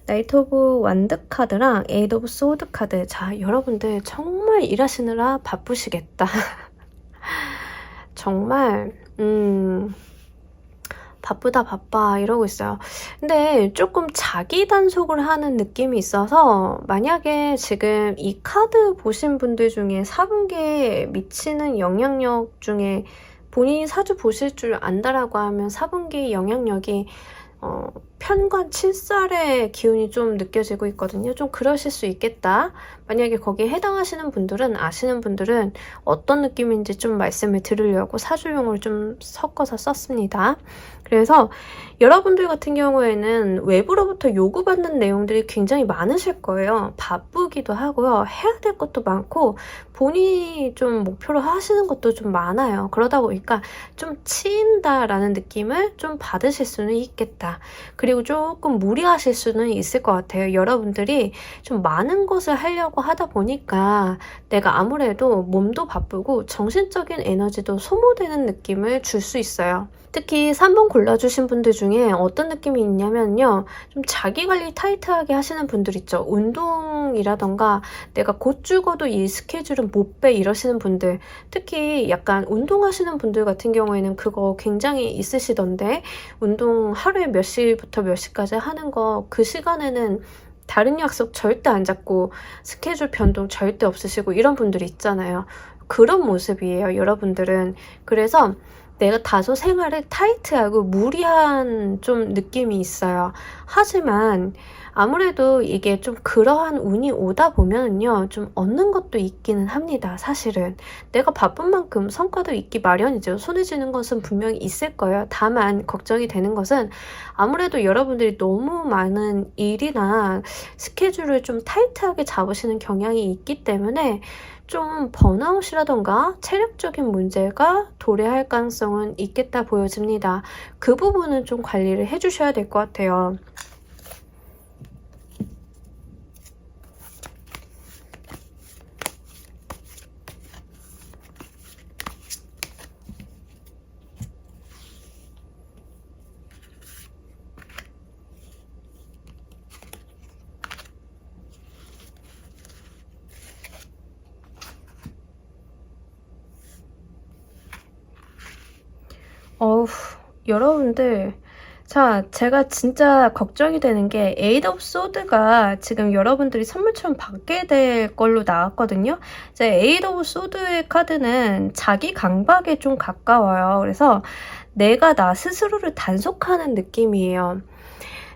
나이트 오브 완드 카드랑 에이드 오브 소드 카드. 여러분들 정말 일하시느라 바쁘시겠다. 정말 바빠 이러고 있어요. 근데 조금 자기 단속을 하는 느낌이 있어서 만약에 지금 이 카드 보신 분들 중에 4분기에 미치는 영향력 중에 본인이 사주 보실 줄 안다라고 하면 4분기 영향력이 편관 칠살의 기운이 좀 느껴지고 있거든요. 좀 그러실 수 있겠다. 만약에 거기에 해당하시는 분들은, 아시는 분들은 어떤 느낌인지 좀 말씀을 드리려고 사주용어를 좀 섞어서 썼습니다. 그래서 여러분들 같은 경우에는 외부로부터 요구받는 내용들이 굉장히 많으실 거예요. 바쁘기도 하고요. 해야 될 것도 많고 본인이 좀 목표로 하시는 것도 좀 많아요. 그러다 보니까 좀 치인다라는 느낌을 좀 받으실 수는 있겠다. 그리고 조금 무리하실 수는 있을 것 같아요. 여러분들이 좀 많은 것을 하려고 하다 보니까 내가 아무래도 몸도 바쁘고 정신적인 에너지도 소모되는 느낌을 줄 수 있어요. 특히 3번 골라주신 분들 중에 어떤 느낌이 있냐면요. 좀 자기관리 타이트하게 하시는 분들 있죠. 운동이라던가 내가 곧 죽어도 이 스케줄은 못 빼 이러시는 분들, 특히 약간 운동하시는 분들 같은 경우에는 그거 굉장히 있으시던데, 운동 하루에 몇 시부터 몇 시까지 하는 거 그 시간에는 다른 약속 절대 안 잡고 스케줄 변동 절대 없으시고 이런 분들이 있잖아요. 그런 모습이에요, 여러분들은. 그래서 내가 다소 생활을 타이트하고 무리한 좀 느낌이 있어요. 하지만 아무래도 이게 좀 그러한 운이 오다 보면은요, 좀 얻는 것도 있기는 합니다, 사실은. 내가 바쁜 만큼 성과도 있기 마련이죠. 손에 쥐는 것은 분명히 있을 거예요. 다만 걱정이 되는 것은 아무래도 여러분들이 너무 많은 일이나 스케줄을 좀 타이트하게 잡으시는 경향이 있기 때문에 좀 번아웃이라던가 체력적인 문제가 도래할 가능성은 있겠다 보여집니다. 그 부분은 좀 관리를 해주셔야 될 것 같아요. 어우, 여러분들. 자, 제가 진짜 걱정이 되는 게 에이드 오브 소드가 지금 여러분들이 선물처럼 받게 될 걸로 나왔거든요. 이제 에이드 오브 소드의 카드는 자기 강박에 좀 가까워요. 그래서 내가 나 스스로를 단속하는 느낌이에요.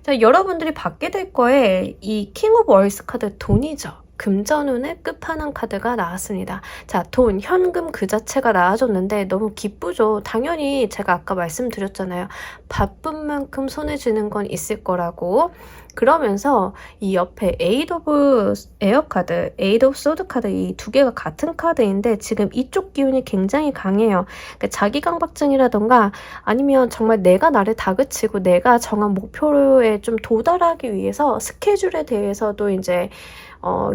자, 여러분들이 받게 될 거에 이 킹 오브 월스 카드 돈이죠. 금전운의 끝판왕 카드가 나왔습니다. 자, 돈, 현금 그 자체가 나와줬는데 너무 기쁘죠. 당연히 제가 아까 말씀드렸잖아요. 바쁜 만큼 손에 쥐는 건 있을 거라고. 그러면서 이 옆에 에이드 오브 에어 카드, 에이드 오브 소드 카드 이 두 개가 같은 카드인데 지금 이쪽 기운이 굉장히 강해요. 그러니까 자기 강박증이라던가 아니면 정말 내가 나를 다그치고 내가 정한 목표에 좀 도달하기 위해서 스케줄에 대해서도 이제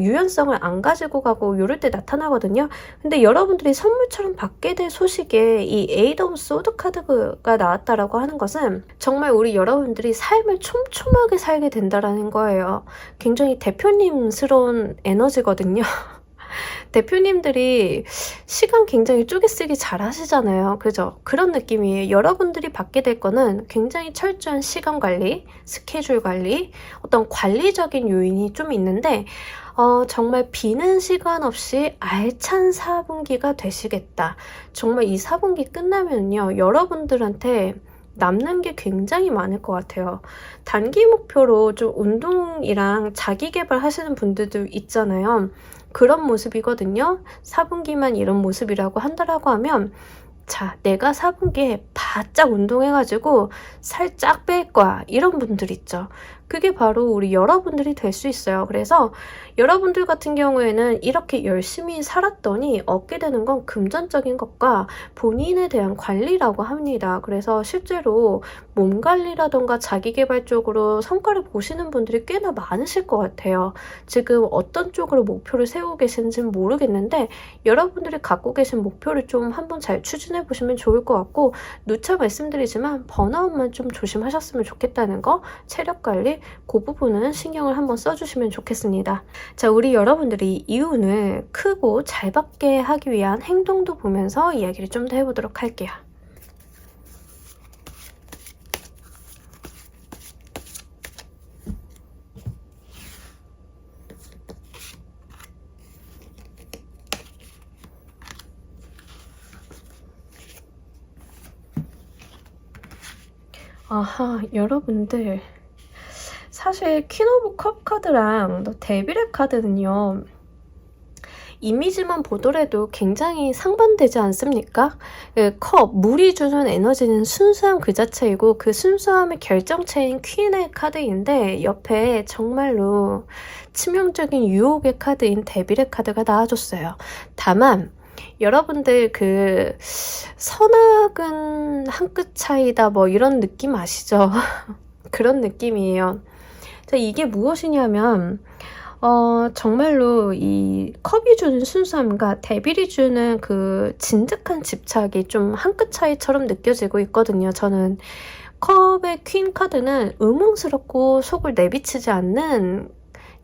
유연성을 안 가지고 가고 이럴 때 나타나거든요. 근데 여러분들이 선물처럼 받게 될 소식에 이 에이드 오브 소드 카드가 나왔다라고 하는 것은 정말 우리 여러분들이 삶을 촘촘하게 살게 된다라는 거예요. 굉장히 대표님스러운 에너지거든요. 대표님들이 시간 굉장히 쪼개 쓰기 잘 하시잖아요. 그죠? 그런 느낌이에요. 여러분들이 받게 될 거는 굉장히 철저한 시간 관리, 스케줄 관리, 어떤 관리적인 요인이 좀 있는데 정말 비는 시간 없이 알찬 4분기가 되시겠다. 정말 이 4분기 끝나면요. 여러분들한테 남는 게 굉장히 많을 것 같아요. 단기 목표로 좀 운동이랑 자기 개발 하시는 분들도 있잖아요. 그런 모습이거든요. 4분기만 이런 모습이라고 한다라고 하면 자, 내가 4분기에 바짝 운동해가지고 살 쫙 뺄 거야. 이런 분들 있죠. 그게 바로 우리 여러분들이 될 수 있어요. 그래서 여러분들 같은 경우에는 이렇게 열심히 살았더니 얻게 되는 건 금전적인 것과 본인에 대한 관리라고 합니다. 그래서 실제로 몸 관리라던가 자기 개발 쪽으로 성과를 보시는 분들이 꽤나 많으실 것 같아요. 지금 어떤 쪽으로 목표를 세우고 계시는지는 모르겠는데 여러분들이 갖고 계신 목표를 좀 한번 잘 추진해 보시면 좋을 것 같고, 누차 말씀드리지만 번아웃만 좀 조심하셨으면 좋겠다는 거, 체력 관리, 그 부분은 신경을 한번 써주시면 좋겠습니다. 자, 우리 여러분들이 이 운을 크고 잘 받게 하기 위한 행동도 보면서 이야기를 좀 더 해보도록 할게요. 아하, 여러분들. 사실 퀸 오브 컵 카드랑 데빌의 카드는요, 이미지만 보더라도 굉장히 상반되지 않습니까? 그 컵, 물이 주는 에너지는 순수함 그 자체이고 그 순수함의 결정체인 퀸의 카드인데 옆에 정말로 치명적인 유혹의 카드인 데빌의 카드가 나와줬어요. 다만 여러분들 그 선악은 한 끗 차이다 뭐 이런 느낌 아시죠? 그런 느낌이에요. 자, 이게 무엇이냐면 정말로 이 컵이 주는 순수함과 데빌이 주는 그 진득한 집착이 좀 한 끗 차이처럼 느껴지고 있거든요. 저는 컵의 퀸 카드는 의문스럽고 속을 내비치지 않는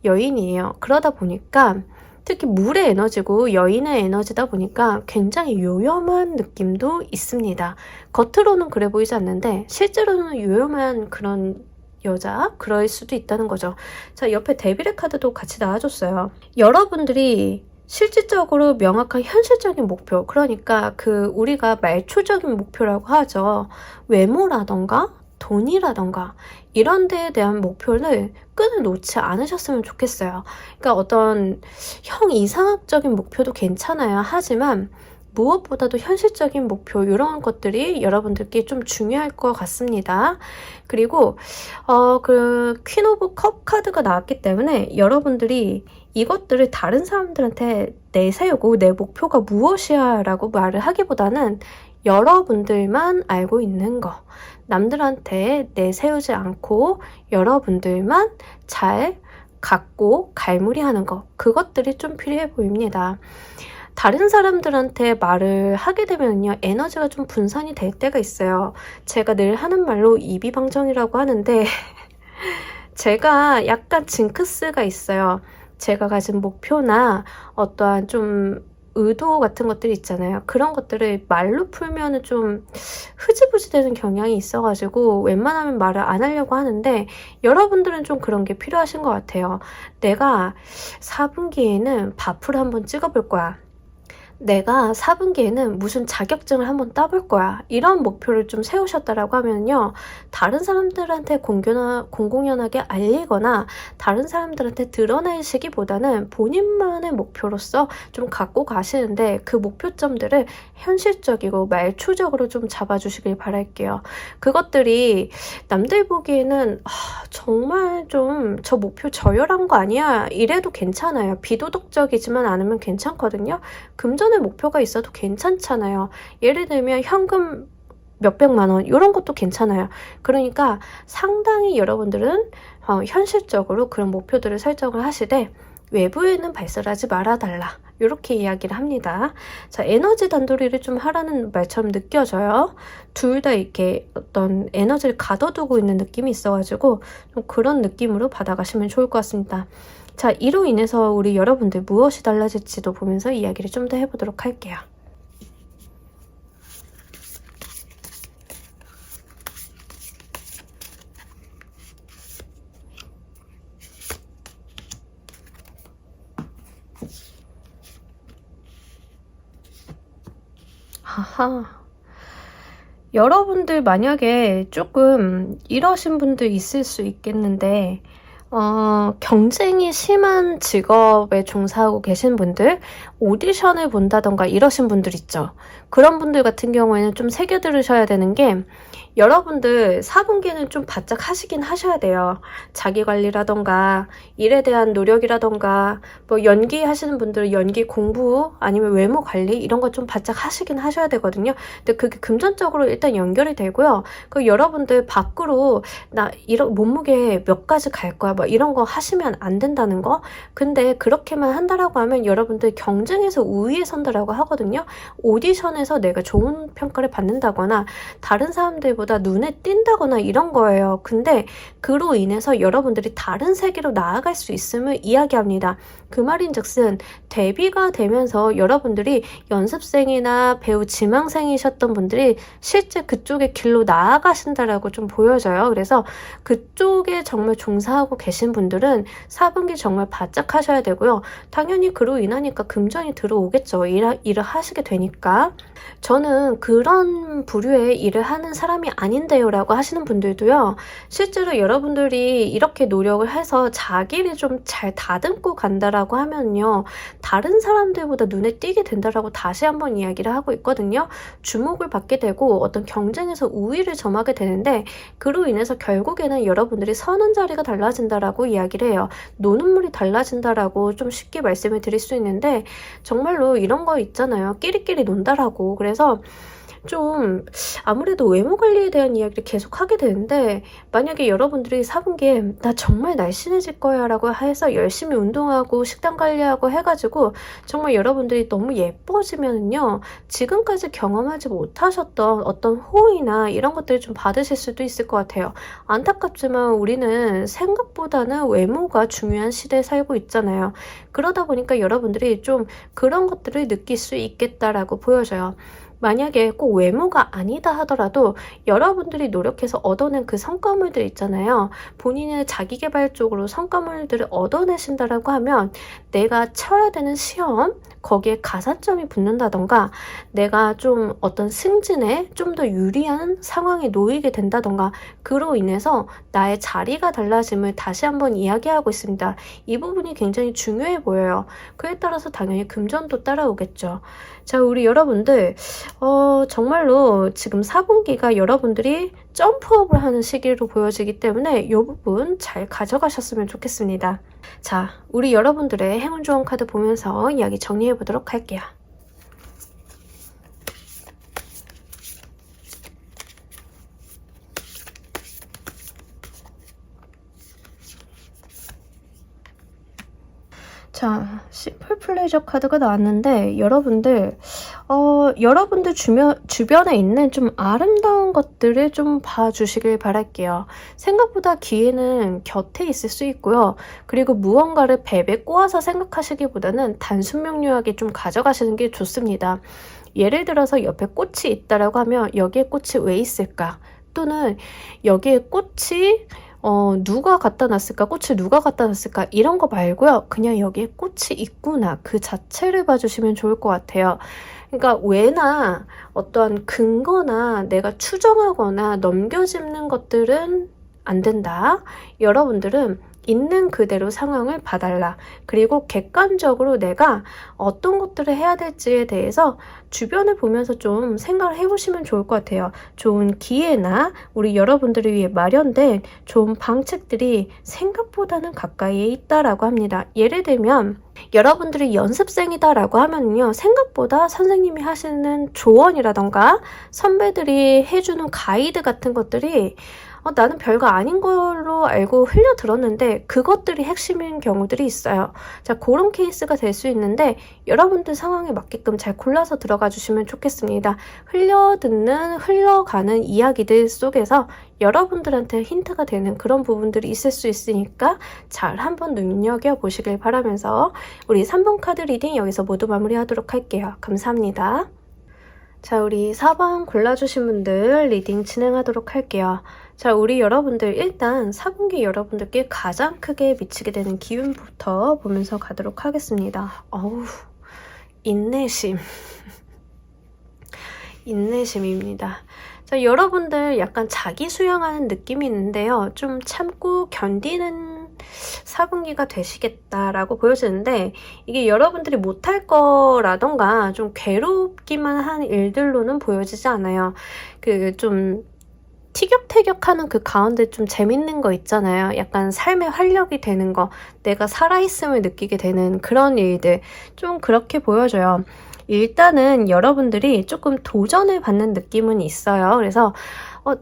여인이에요. 그러다 보니까 특히 물의 에너지고 여인의 에너지다 보니까 굉장히 요염한 느낌도 있습니다. 겉으로는 그래 보이지 않는데 실제로는 요염한 그런 여자? 그럴 수도 있다는 거죠. 자, 옆에 데빌의 카드도 같이 나와줬어요. 여러분들이 실질적으로 명확한 현실적인 목표, 그러니까 그 우리가 말초적인 목표라고 하죠. 외모라던가 돈이라던가 이런 데에 대한 목표를 끈을 놓지 않으셨으면 좋겠어요. 그러니까 어떤 형이상학적인 목표도 괜찮아요. 하지만 무엇보다도 현실적인 목표 이런 것들이 여러분들께 좀 중요할 것 같습니다. 그리고 그 퀸 오브 컵 카드가 나왔기 때문에 여러분들이 이것들을 다른 사람들한테 내세우고 내 목표가 무엇이야 라고 말을 하기보다는 여러분들만 알고 있는 거, 남들한테 내세우지 않고 여러분들만 잘 갖고 갈무리하는 거, 그것들이 좀 필요해 보입니다. 다른 사람들한테 말을 하게 되면요, 에너지가 좀 분산이 될 때가 있어요. 제가 늘 하는 말로 이비방정이라고 하는데 제가 약간 징크스가 있어요. 제가 가진 목표나 어떠한 좀 의도 같은 것들이 있잖아요. 그런 것들을 말로 풀면은 좀 흐지부지 되는 경향이 있어가지고 웬만하면 말을 안 하려고 하는데 여러분들은 좀 그런 게 필요하신 것 같아요. 내가 4분기에는 바프를 한번 찍어볼 거야. 내가 4분기에는 무슨 자격증을 한번 따볼 거야. 이런 목표를 좀 세우셨다라고 하면요. 다른 사람들한테 공공연하게 알리거나 다른 사람들한테 드러내시기보다는 본인만의 목표로서 좀 갖고 가시는데 그 목표점들을 현실적이고 말초적으로 좀 잡아주시길 바랄게요. 그것들이 남들 보기에는 정말 좀 저 목표 저열한 거 아니야? 이래도 괜찮아요. 비도덕적이지만 않으면 괜찮거든요. 금전의 목표가 있어도 괜찮잖아요. 예를 들면 현금 몇백만 원 이런 것도 괜찮아요. 그러니까 상당히 여러분들은 현실적으로 그런 목표들을 설정을 하시되 외부에는 발설하지 말아달라. 이렇게 이야기를 합니다. 자, 에너지 단도리를 좀 하라는 말처럼 느껴져요. 둘 다 이렇게 어떤 에너지를 가둬두고 있는 느낌이 있어가지고 좀 그런 느낌으로 받아가시면 좋을 것 같습니다. 자, 이로 인해서 우리 여러분들 무엇이 달라질지도 보면서 이야기를 좀 더 해보도록 할게요. 하하. 여러분들 만약에 조금 이러신 분들 있을 수 있겠는데 경쟁이 심한 직업에 종사하고 계신 분들, 오디션을 본다던가 이러신 분들 있죠. 그런 분들 같은 경우에는 좀 새겨 들으셔야 되는 게 여러분들 4분기는 좀 바짝 하시긴 하셔야 돼요. 자기관리라던가 일에 대한 노력이라던가 뭐 연기 하시는 분들은 연기 공부 아니면 외모 관리 이런 거 좀 바짝 하시긴 하셔야 되거든요. 근데 그게 금전적으로 일단 연결이 되고요. 그 여러분들 밖으로 나 이런 몸무게 몇 가지 갈 거야 뭐 이런 거 하시면 안 된다는 거. 근데 그렇게만 한다라고 하면 여러분들 경쟁에서 우위에 선다라고 하거든요. 오디션에서 내가 좋은 평가를 받는다거나 다른 사람들보다 눈에 띈다거나 이런 거예요. 근데 그로 인해서 여러분들이 다른 세계로 나아갈 수 있음을 이야기합니다. 그 말인즉슨 데뷔가 되면서 여러분들이 연습생이나 배우 지망생이셨던 분들이 실제 그쪽의 길로 나아가신다라고 좀 보여져요. 그래서 그쪽에 정말 종사하고 계신 분들은 4분기 정말 바짝 하셔야 되고요. 당연히 그로 인하니까 금전이 들어오겠죠. 일을 하시게 되니까. 저는 그런 부류의 일을 하는 사람이 아닌데요 라고 하시는 분들도요. 실제로 여러분들이 이렇게 노력을 해서 자기를 좀 잘 다듬고 간다라고 하면요. 다른 사람들보다 눈에 띄게 된다라고 다시 한번 이야기를 하고 있거든요. 주목을 받게 되고 어떤 경쟁에서 우위를 점하게 되는데 그로 인해서 결국에는 여러분들이 서는 자리가 달라진다라고 이야기를 해요. 노는 물이 달라진다라고 좀 쉽게 말씀을 드릴 수 있는데 정말로 이런 거 있잖아요. 끼리끼리 논다라고. 그래서 좀 아무래도 외모 관리에 대한 이야기를 계속 하게 되는데 만약에 여러분들이 4분기에 나 정말 날씬해질 거야 라고 해서 열심히 운동하고 식단 관리하고 해가지고 정말 여러분들이 너무 예뻐지면요 지금까지 경험하지 못하셨던 어떤 호의나 이런 것들을 좀 받으실 수도 있을 것 같아요. 안타깝지만 우리는 생각보다는 외모가 중요한 시대에 살고 있잖아요. 그러다 보니까 여러분들이 좀 그런 것들을 느낄 수 있겠다라고 보여져요. 만약에 꼭 외모가 아니다 하더라도 여러분들이 노력해서 얻어낸 그 성과물들 있잖아요. 본인의 자기계발 쪽으로 성과물들을 얻어내신다라고 하면 내가 쳐야 되는 시험, 거기에 가산점이 붙는다던가 내가 좀 어떤 승진에 좀 더 유리한 상황에 놓이게 된다던가 그로 인해서 나의 자리가 달라짐을 다시 한번 이야기하고 있습니다. 이 부분이 굉장히 중요해 보여요. 그에 따라서 당연히 금전도 따라오겠죠. 자, 우리 여러분들 정말로 지금 4분기가 여러분들이 점프업을 하는 시기로 보여지기 때문에 이 부분 잘 가져가셨으면 좋겠습니다. 자, 우리 여러분들의 행운 조언 카드 보면서 이야기 정리해 보도록 할게요. 자, 심플 플레저어 카드가 나왔는데 여러분들 여러분들 주변에 있는 좀 아름다운 것들을 좀 봐주시길 바랄게요. 생각보다 기회는 곁에 있을 수 있고요. 그리고 무언가를 베베 꼬아서 생각하시기보다는 단순 명료하게 좀 가져가시는 게 좋습니다. 예를 들어서 옆에 꽃이 있다라고 하면 여기에 꽃이 왜 있을까? 또는 여기에 꽃이 누가 갖다 놨을까? 꽃을 누가 갖다 놨을까? 이런 거 말고요. 그냥 여기에 꽃이 있구나. 그 자체를 봐주시면 좋을 것 같아요. 그러니까 왜나 어떠한 근거나 내가 추정하거나 넘겨짚는 것들은 안 된다. 여러분들은 있는 그대로 상황을 봐달라. 그리고 객관적으로 내가 어떤 것들을 해야 될지에 대해서 주변을 보면서 좀 생각을 해보시면 좋을 것 같아요. 좋은 기회나 우리 여러분들을 위해 마련된 좋은 방책들이 생각보다는 가까이에 있다라고 합니다. 예를 들면 여러분들이 연습생이다라고 하면요. 생각보다 선생님이 하시는 조언이라던가 선배들이 해주는 가이드 같은 것들이 나는 별거 아닌 걸로 알고 흘려들었는데 그것들이 핵심인 경우들이 있어요. 자, 그런 케이스가 될 수 있는데 여러분들 상황에 맞게끔 잘 골라서 들어가 주시면 좋겠습니다. 흘러가는 이야기들 속에서 여러분들한테 힌트가 되는 그런 부분들이 있을 수 있으니까 잘 한번 눈여겨보시길 바라면서 우리 3번 카드 리딩 여기서 모두 마무리하도록 할게요. 감사합니다. 자, 우리 4번 골라주신 분들 리딩 진행하도록 할게요. 자, 우리 여러분들 일단 4분기 여러분들께 가장 크게 미치게 되는 기운부터 보면서 가도록 하겠습니다. 어우, 인내심. 인내심입니다. 자, 여러분들 약간 자기 수용하는 느낌이 있는데요. 좀 참고 견디는 4분기가 되시겠다라고 보여지는데 이게 여러분들이 못할 거라던가 좀 괴롭기만 한 일들로는 보여지지 않아요. 좀 티격태격하는 그 가운데 좀 재밌는 거 있잖아요. 약간 삶의 활력이 되는 거, 내가 살아있음을 느끼게 되는 그런 일들 좀 그렇게 보여져요. 일단은 여러분들이 조금 도전을 받는 느낌은 있어요. 그래서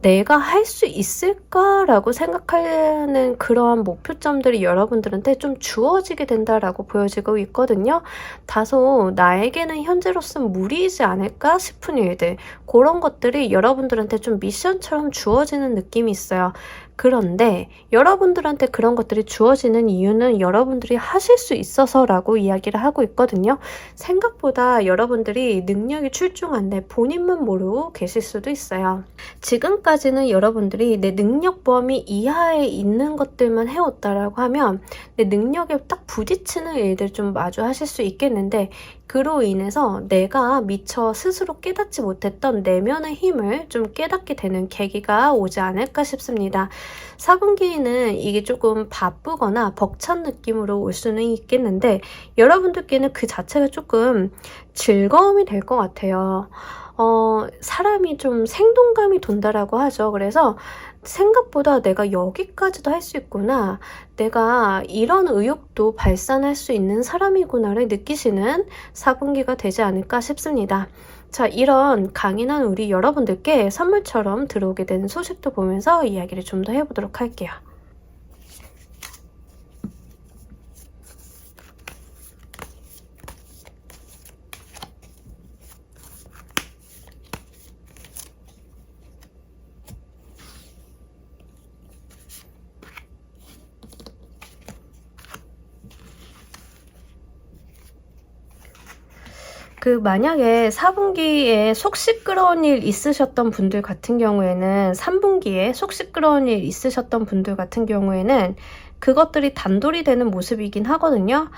내가 할 수 있을까라고 생각하는 그러한 목표점들이 여러분들한테 좀 주어지게 된다라고 보여지고 있거든요. 다소 나에게는 현재로서는 무리이지 않을까 싶은 일들, 그런 것들이 여러분들한테 좀 미션처럼 주어지는 느낌이 있어요. 그런데 여러분들한테 그런 것들이 주어지는 이유는 여러분들이 하실 수 있어서라고 이야기를 하고 있거든요. 생각보다 여러분들이 능력이 출중한데 본인만 모르고 계실 수도 있어요. 지금까지는 여러분들이 내 능력 범위 이하에 있는 것들만 해왔다라고 하면 내 능력에 딱 부딪히는 일들 좀 마주하실 수 있겠는데, 그로 인해서 내가 미처 스스로 깨닫지 못했던 내면의 힘을 좀 깨닫게 되는 계기가 오지 않을까 싶습니다. 4분기에는 이게 조금 바쁘거나 벅찬 느낌으로 올 수는 있겠는데, 여러분들께는 그 자체가 조금 즐거움이 될 것 같아요. 사람이 좀 생동감이 돈다라고 하죠. 그래서 생각보다 내가 여기까지도 할 수 있구나, 내가 이런 의욕도 발산할 수 있는 사람이구나를 느끼시는 4분기가 되지 않을까 싶습니다. 자, 이런 강인한 우리 여러분들께 선물처럼 들어오게 되는 소식도 보면서 이야기를 좀 더 해보도록 할게요. 만약에 4분기에 속 시끄러운 일 있으셨던 분들 같은 경우에는, 3분기에 속 시끄러운 일 있으셨던 분들 같은 경우에는 그것들이 단돌이 되는 모습이긴 하거든요.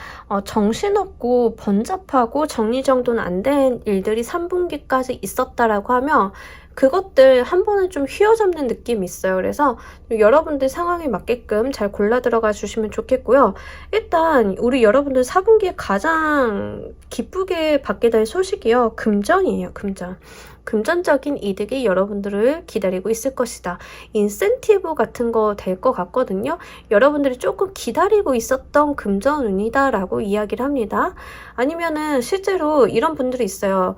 정신없고 번잡하고 정리정돈 안 된 일들이 3분기까지 있었다라고 하면 그것들 한 번은 좀 휘어잡는 느낌이 있어요. 그래서 여러분들 상황에 맞게끔 잘 골라 들어가 주시면 좋겠고요. 일단 우리 여러분들 4분기에 가장 기쁘게 받게 될 소식이요, 금전이에요. 금전. 금전적인 이득이 여러분들을 기다리고 있을 것이다. 인센티브 같은 거 될 것 같거든요. 여러분들이 조금 기다리고 있었던 금전운이다 라고 이야기를 합니다. 아니면은 실제로 이런 분들이 있어요.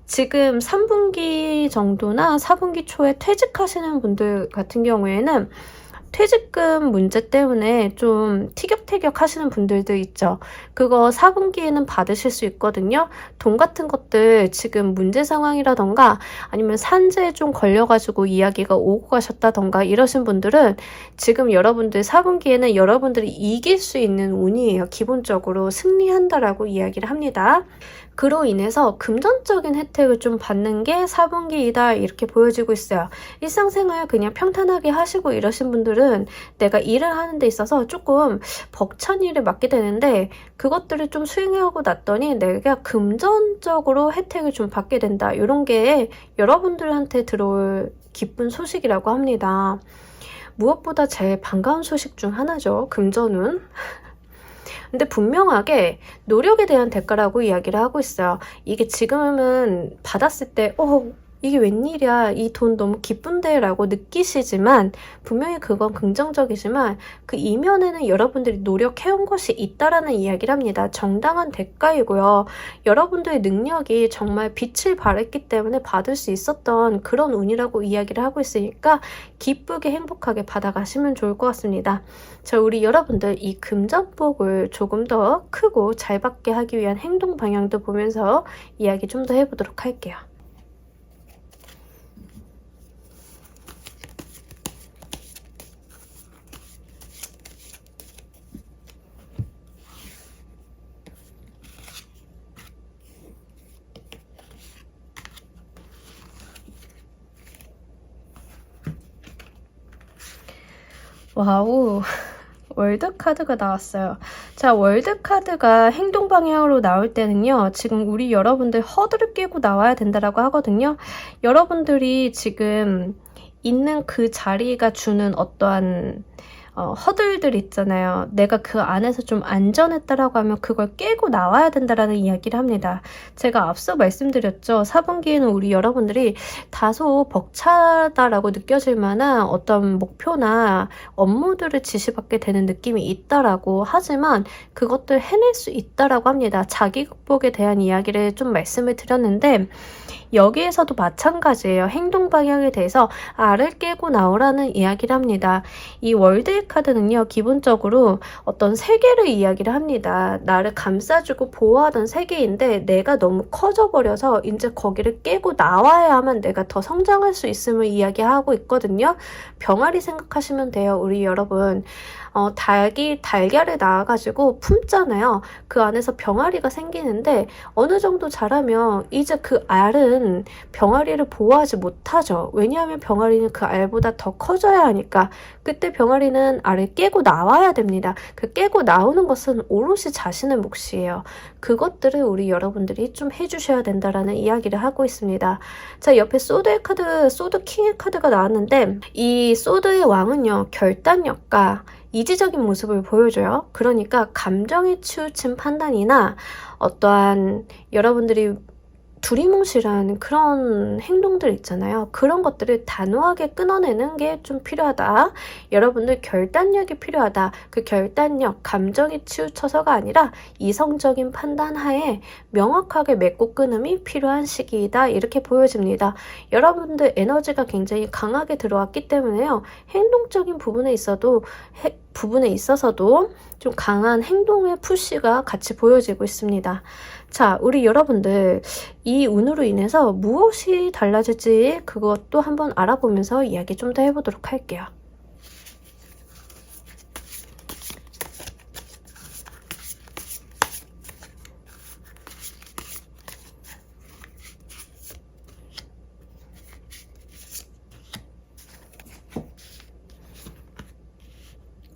지금 3분기 정도나 4분기 초에 퇴직하시는 분들 같은 경우에는 퇴직금 문제 때문에 좀 티격태격 하시는 분들도 있죠. 그거 4분기에는 받으실 수 있거든요. 돈 같은 것들 지금 문제 상황이라던가 아니면 산재에 좀 걸려가지고 이야기가 오고 가셨다던가 이러신 분들은 지금 여러분들 4분기에는 여러분들이 이길 수 있는 운이에요. 기본적으로 승리한다라고 이야기를 합니다. 그로 인해서 금전적인 혜택을 좀 받는 게 4분기이다 이렇게 보여지고 있어요. 일상생활 그냥 평탄하게 하시고 이러신 분들은 내가 일을 하는 데 있어서 조금 벅찬 일을 맡게 되는데, 그것들을 좀 수행하고 났더니 내가 금전적으로 혜택을 좀 받게 된다. 이런 게 여러분들한테 들어올 기쁜 소식이라고 합니다. 무엇보다 제일 반가운 소식 중 하나죠. 금전운. 근데 분명하게 노력에 대한 대가라고 이야기를 하고 있어요. 이게 지금은 받았을 때 이게 웬일이야, 이 돈 너무 기쁜데 라고 느끼시지만 분명히 그건 긍정적이지만 그 이면에는 여러분들이 노력해온 것이 있다라는 이야기를 합니다. 정당한 대가이고요. 여러분들의 능력이 정말 빛을 발했기 때문에 받을 수 있었던 그런 운이라고 이야기를 하고 있으니까 기쁘게 행복하게 받아가시면 좋을 것 같습니다. 자, 우리 여러분들 이 금전복을 조금 더 크고 잘 받게 하기 위한 행동 방향도 보면서 이야기 좀 더 해보도록 할게요. 와우, 월드카드가 나왔어요. 자, 월드카드가 행동 방향으로 나올 때는요, 지금 우리 여러분들 허들을 깨고 나와야 된다라고 하거든요. 여러분들이 지금 있는 그 자리가 주는 어떠한 허들들 있잖아요. 내가 그 안에서 좀 안전했다라고 하면 그걸 깨고 나와야 된다라는 이야기를 합니다. 제가 앞서 말씀드렸죠. 4분기에는 우리 여러분들이 다소 벅차다라고 느껴질 만한 어떤 목표나 업무들을 지시받게 되는 느낌이 있다라고 하지만 그것들 해낼 수 있다라고 합니다. 자기 극복에 대한 이야기를 좀 말씀을 드렸는데, 여기에서도 마찬가지예요. 행동 방향에 대해서 알을 깨고 나오라는 이야기를 합니다. 이 월드의 카드는요, 기본적으로 어떤 세계를 이야기를 합니다. 나를 감싸주고 보호하던 세계인데 내가 너무 커져버려서 이제 거기를 깨고 나와야만 내가 더 성장할 수 있음을 이야기하고 있거든요. 병아리 생각하시면 돼요. 우리 여러분. 닭이 달걀을 낳아가지고 품잖아요. 그 안에서 병아리가 생기는데 어느 정도 자라면 이제 그 알은 병아리를 보호하지 못하죠. 왜냐하면 병아리는 그 알보다 더 커져야 하니까 그때 병아리는 알을 깨고 나와야 됩니다. 그 깨고 나오는 것은 오롯이 자신의 몫이에요. 그것들을 우리 여러분들이 좀 해주셔야 된다라는 이야기를 하고 있습니다. 자, 옆에 소드의 카드, 소드 킹의 카드가 나왔는데 이 소드의 왕은요, 결단력과 이지적인 모습을 보여줘요. 그러니까 감정에 치우친 판단이나 어떠한 여러분들이 두리뭉실한 그런 행동들 있잖아요. 그런 것들을 단호하게 끊어내는 게 좀 필요하다. 여러분들 결단력이 필요하다. 그 결단력, 감정에 치우쳐서가 아니라 이성적인 판단 하에 명확하게 맺고 끊음이 필요한 시기이다. 이렇게 보여집니다. 여러분들 에너지가 굉장히 강하게 들어왔기 때문에요. 행동적인 부분에 있어서도 좀 강한 행동의 푸시가 같이 보여지고 있습니다. 자, 우리 여러분들 이 운으로 인해서 무엇이 달라질지 그것도 한번 알아보면서 이야기 좀 더 해보도록 할게요.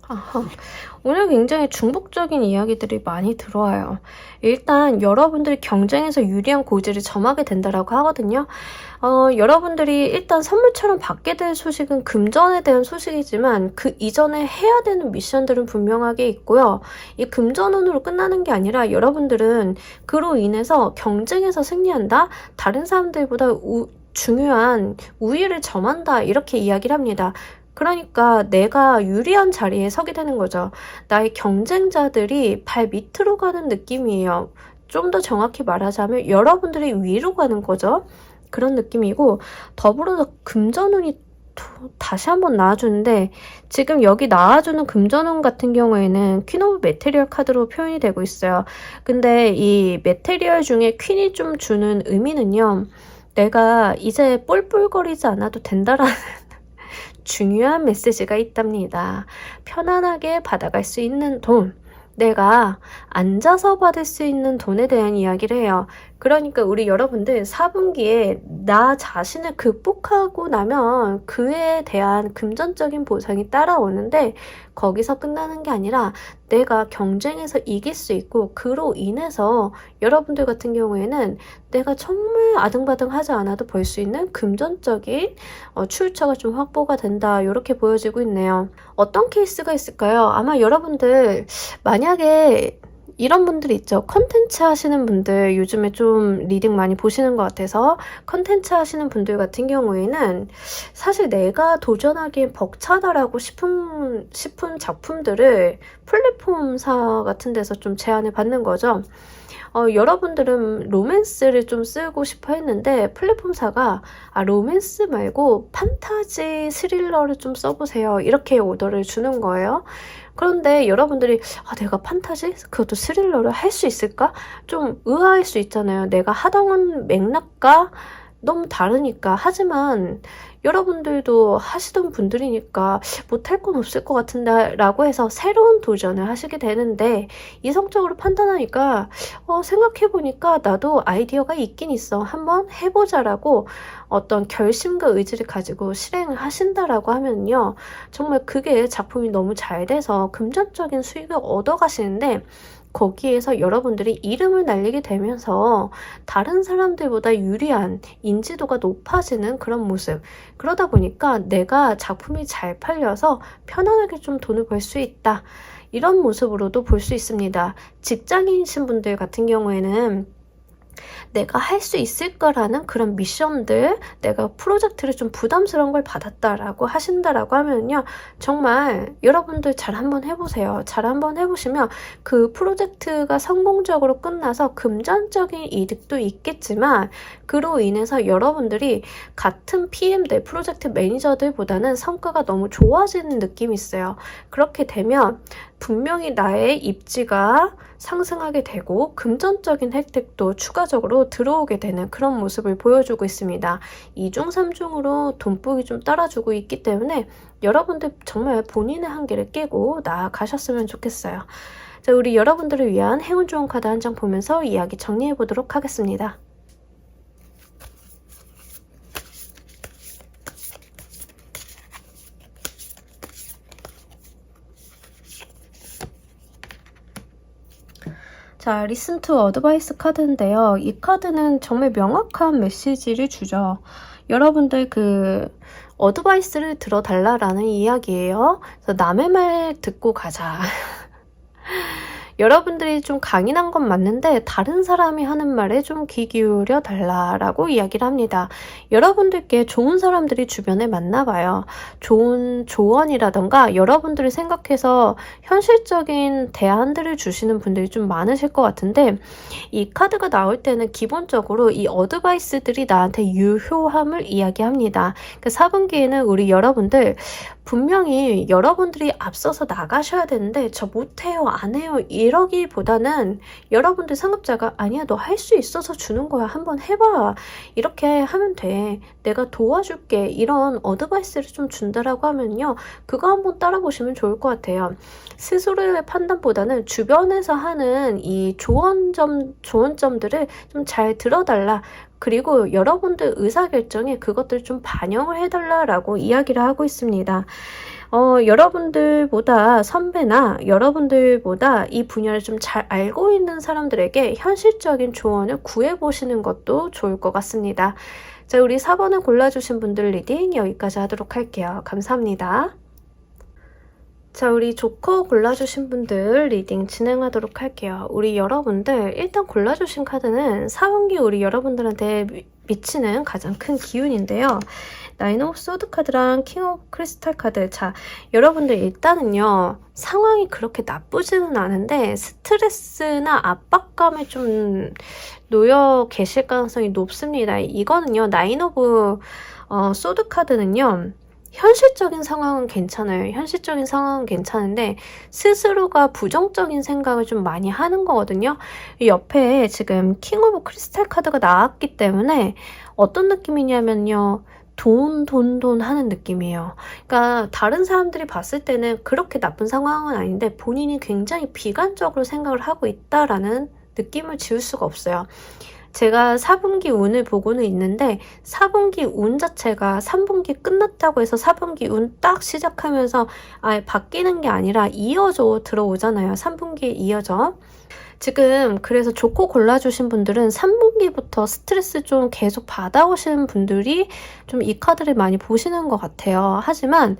아하. 오늘 굉장히 중복적인 이야기들이 많이 들어와요. 일단 여러분들이 경쟁에서 유리한 고지를 점하게 된다라고 하거든요. 여러분들이 일단 선물처럼 받게 될 소식은 금전에 대한 소식이지만 그 이전에 해야 되는 미션들은 분명하게 있고요. 이 금전운으로 끝나는 게 아니라 여러분들은 그로 인해서 경쟁에서 승리한다? 다른 사람들보다 중요한 우위를 점한다. 이렇게 이야기를 합니다. 그러니까 내가 유리한 자리에 서게 되는 거죠. 나의 경쟁자들이 발 밑으로 가는 느낌이에요. 좀 더 정확히 말하자면 여러분들이 위로 가는 거죠. 그런 느낌이고 더불어서 금전운이 다시 한번 나와주는데 지금 여기 나와주는 금전운 같은 경우에는 퀸 오브 메테리얼 카드로 표현이 되고 있어요. 근데 이 메테리얼 중에 퀸이 좀 주는 의미는요. 내가 이제 뿔뿔거리지 않아도 된다라는 중요한 메시지가 있답니다. 편안하게 받아갈 수 있는 돈, 내가 앉아서 받을 수 있는 돈에 대한 이야기를 해요. 그러니까 우리 여러분들 4분기에 나 자신을 극복하고 나면 그에 대한 금전적인 보상이 따라오는데 거기서 끝나는 게 아니라 내가 경쟁에서 이길 수 있고 그로 인해서 여러분들 같은 경우에는 내가 정말 아등바등하지 않아도 벌 수 있는 금전적인 출처가 좀 확보가 된다. 이렇게 보여지고 있네요. 어떤 케이스가 있을까요? 아마 여러분들 만약에 이런 분들 있죠. 컨텐츠 하시는 분들 요즘에 좀 리딩 많이 보시는 것 같아서 컨텐츠 하시는 분들 같은 경우에는 사실 내가 도전하기엔 벅차다라고 싶은 작품들을 플랫폼사 같은 데서 좀 제안을 받는 거죠. 여러분들은 로맨스를 좀 쓰고 싶어 했는데 플랫폼사가 로맨스 말고 판타지 스릴러를 좀 써보세요. 이렇게 오더를 주는 거예요. 그런데 여러분들이 내가 판타지? 그것도 스릴러를 할 수 있을까? 좀 의아할 수 있잖아요. 내가 하던 맥락과 너무 다르니까. 하지만 여러분들도 하시던 분들이니까 못할 건 없을 것 같은데 라고 해서 새로운 도전을 하시게 되는데 이성적으로 판단하니까 생각해보니까 나도 아이디어가 있긴 있어. 한번 해보자라고 어떤 결심과 의지를 가지고 실행을 하신다라고 하면요. 정말 그게 작품이 너무 잘 돼서 금전적인 수익을 얻어가시는데 거기에서 여러분들이 이름을 날리게 되면서 다른 사람들보다 유리한 인지도가 높아지는 그런 모습. 그러다 보니까 내가 작품이 잘 팔려서 편안하게 좀 돈을 벌 수 있다. 이런 모습으로도 볼 수 있습니다. 직장인이신 분들 같은 경우에는 내가 할 수 있을 거라는 그런 미션들, 내가 프로젝트를 좀 부담스러운 걸 받았다라고 하신다라고 하면요. 정말 여러분들 잘 한번 해보세요. 잘 한번 해보시면 그 프로젝트가 성공적으로 끝나서 금전적인 이득도 있겠지만 그로 인해서 여러분들이 같은 PM들, 프로젝트 매니저들보다는 성과가 너무 좋아지는 느낌이 있어요. 그렇게 되면 분명히 나의 입지가 상승하게 되고 금전적인 혜택도 추가적으로 들어오게 되는 그런 모습을 보여주고 있습니다. 2중, 3중으로 돈복이 좀 따라주고 있기 때문에 여러분들 정말 본인의 한계를 깨고 나아가셨으면 좋겠어요. 자, 우리 여러분들을 위한 행운 좋은 카드 한 장 보면서 이야기 정리해 보도록 하겠습니다. 자, Listen to Advice 카드인데요. 이 카드는 정말 명확한 메시지를 주죠. 여러분들 어드바이스를 들어달라라는 이야기예요. 그래서 남의 말 듣고 가자. 여러분들이 좀 강인한 건 맞는데 다른 사람이 하는 말에 좀 귀 기울여 달라라고 이야기를 합니다. 여러분들께 좋은 사람들이 주변에 많나봐요. 좋은 조언이라던가 여러분들을 생각해서 현실적인 대안들을 주시는 분들이 좀 많으실 것 같은데 이 카드가 나올 때는 기본적으로 이 어드바이스들이 나한테 유효함을 이야기합니다. 그 4분기에는 우리 여러분들 분명히 여러분들이 앞서서 나가셔야 되는데 저 못해요, 안 해요 이러기보다는 여러분들 상급자가 아니야 너 할 수 있어서 주는 거야 한번 해봐 이렇게 하면 돼 내가 도와줄게 이런 어드바이스를 좀 준다라고 하면요 그거 한번 따라 보시면 좋을 것 같아요. 스스로의 판단보다는 주변에서 하는 이 조언점들을 좀 잘 들어달라. 그리고 여러분들 의사결정에 그것들 좀 반영을 해달라라고 이야기를 하고 있습니다. 여러분들보다 선배나 여러분들보다 이 분야를 좀 잘 알고 있는 사람들에게 현실적인 조언을 구해보시는 것도 좋을 것 같습니다. 자, 우리 4번을 골라주신 분들 리딩 여기까지 하도록 할게요. 감사합니다. 자, 우리 조커 골라주신 분들 리딩 진행하도록 할게요. 우리 여러분들 일단 골라주신 카드는 4분기 우리 여러분들한테 미치는 가장 큰 기운인데요. 나인 오브 소드 카드랑 킹 오브 크리스탈 카드. 자, 여러분들 일단은요. 상황이 그렇게 나쁘지는 않은데 스트레스나 압박감에 좀 놓여 계실 가능성이 높습니다. 이거는요. 나인 오브 소드 카드는요. 현실적인 상황은 괜찮아요. 현실적인 상황은 괜찮은데 스스로가 부정적인 생각을 좀 많이 하는 거거든요. 옆에 지금 킹 오브 크리스탈 카드가 나왔기 때문에 어떤 느낌이냐면요. 돈 하는 느낌이에요. 그러니까 다른 사람들이 봤을 때는 그렇게 나쁜 상황은 아닌데 본인이 굉장히 비관적으로 생각을 하고 있다라는 느낌을 지울 수가 없어요. 제가 4분기 운을 보고는 있는데 4분기 운 자체가 3분기 끝났다고 해서 4분기 운 딱 시작하면서 아예 바뀌는 게 아니라 이어져 들어오잖아요. 3분기에 이어져. 지금 그래서 좋고 골라주신 분들은 3분기부터 스트레스 좀 계속 받아오시는 분들이 좀 이 카드를 많이 보시는 것 같아요. 하지만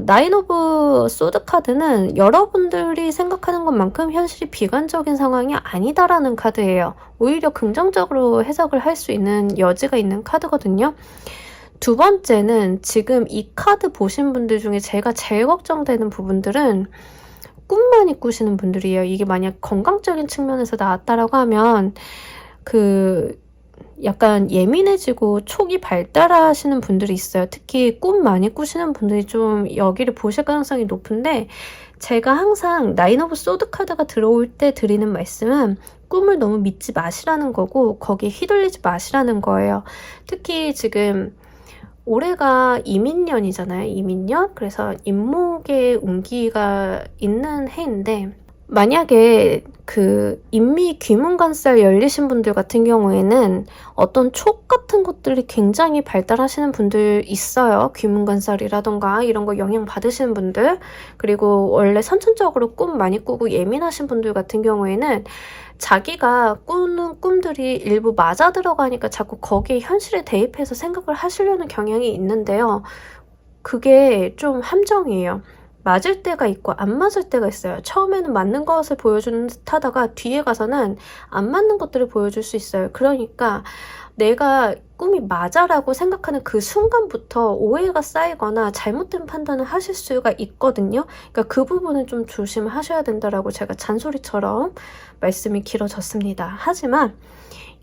나인 오브 소드 카드는 여러분들이 생각하는 것만큼 현실이 비관적인 상황이 아니다라는 카드예요. 오히려 긍정적으로 해석을 할 수 있는 여지가 있는 카드거든요. 두 번째는 지금 이 카드 보신 분들 중에 제가 제일 걱정되는 부분들은 꿈 많이 꾸시는 분들이에요. 이게 만약 건강적인 측면에서 나왔다라고 하면 약간 예민해지고 촉이 발달하시는 분들이 있어요. 특히 꿈 많이 꾸시는 분들이 좀 여기를 보실 가능성이 높은데 제가 항상 나인 오브 소드 카드가 들어올 때 드리는 말씀은 꿈을 너무 믿지 마시라는 거고 거기에 휘둘리지 마시라는 거예요. 특히 지금 올해가 이민년이잖아요. 이민년. 그래서 임목의 운기가 있는 해인데 만약에 인미 귀문관살 열리신 분들 같은 경우에는 어떤 촉 같은 것들이 굉장히 발달하시는 분들 있어요. 귀문관살이라던가 이런 거 영향 받으시는 분들 그리고 원래 선천적으로 꿈 많이 꾸고 예민하신 분들 같은 경우에는 자기가 꾸는 꿈들이 일부 맞아 들어가니까 자꾸 거기에 현실에 대입해서 생각을 하시려는 경향이 있는데요. 그게 좀 함정이에요. 맞을 때가 있고 안 맞을 때가 있어요. 처음에는 맞는 것을 보여주는 듯 하다가 뒤에 가서는 안 맞는 것들을 보여줄 수 있어요. 그러니까 내가 꿈이 맞아라고 생각하는 그 순간부터 오해가 쌓이거나 잘못된 판단을 하실 수가 있거든요. 그러니까 그 부분은 좀 조심하셔야 된다라고 제가 잔소리처럼 말씀이 길어졌습니다. 하지만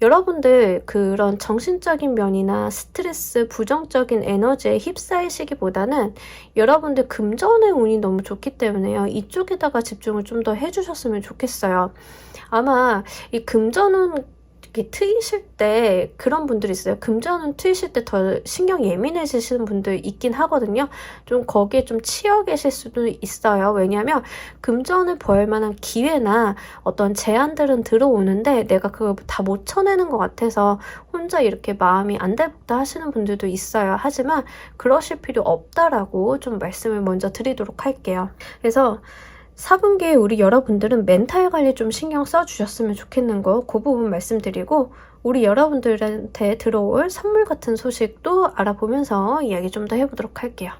여러분들 그런 정신적인 면이나 스트레스, 부정적인 에너지에 휩싸이시기보다는 여러분들 금전의 운이 너무 좋기 때문에요. 이쪽에다가 집중을 좀 더 해주셨으면 좋겠어요. 아마 이 금전운 이렇게 트이실 때 그런 분들이 있어요. 금전운 트이실 때 더 신경 예민해지시는 분들 있긴 하거든요. 좀 거기에 좀 치여 계실 수도 있어요. 왜냐하면 금전을 벌 만한 기회나 어떤 제안들은 들어오는데 내가 그걸 다 못 쳐내는 것 같아서 혼자 이렇게 마음이 안달복달 하시는 분들도 있어요. 하지만 그러실 필요 없다라고 좀 말씀을 먼저 드리도록 할게요. 그래서 4분기에 우리 여러분들은 멘탈 관리 좀 신경 써주셨으면 좋겠는 거 그 부분 말씀드리고 우리 여러분들한테 들어올 선물 같은 소식도 알아보면서 이야기 좀 더 해보도록 할게요.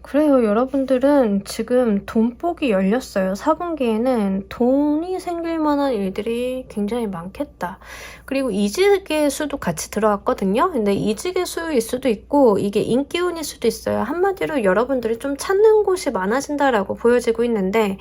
그래요. 여러분들은 지금 돈복이 열렸어요. 4분기에는 돈이 생길 만한 일들이 굉장히 많겠다. 그리고 이직의 수도 같이 들어왔거든요. 근데 이직의 수일 수도 있고 이게 인기운일 수도 있어요. 한마디로 여러분들이 좀 찾는 곳이 많아진다라고 보여지고 있는데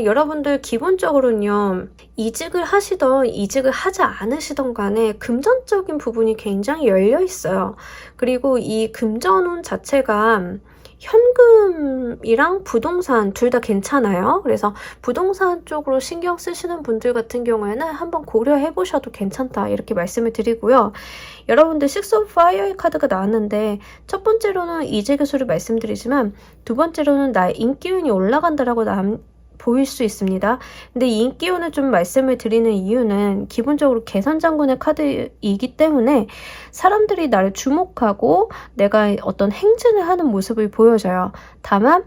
여러분들 기본적으로는요. 이직을 하시던 이직을 하지 않으시던 간에 금전적인 부분이 굉장히 열려 있어요. 그리고 이 금전운 자체가 현금이랑 부동산 둘 다 괜찮아요. 그래서 부동산 쪽으로 신경 쓰시는 분들 같은 경우에는 한번 고려해 보셔도 괜찮다 이렇게 말씀을 드리고요. 여러분들 6 of Fire의 카드가 나왔는데 첫 번째로는 이직의 수를 말씀드리지만 두 번째로는 나의 인기운이 올라간다라고 보일 수 있습니다. 근데 이 인기운을 좀 말씀을 드리는 이유는 기본적으로 개선장군의 카드이기 때문에 사람들이 나를 주목하고 내가 어떤 행진을 하는 모습을 보여줘요. 다만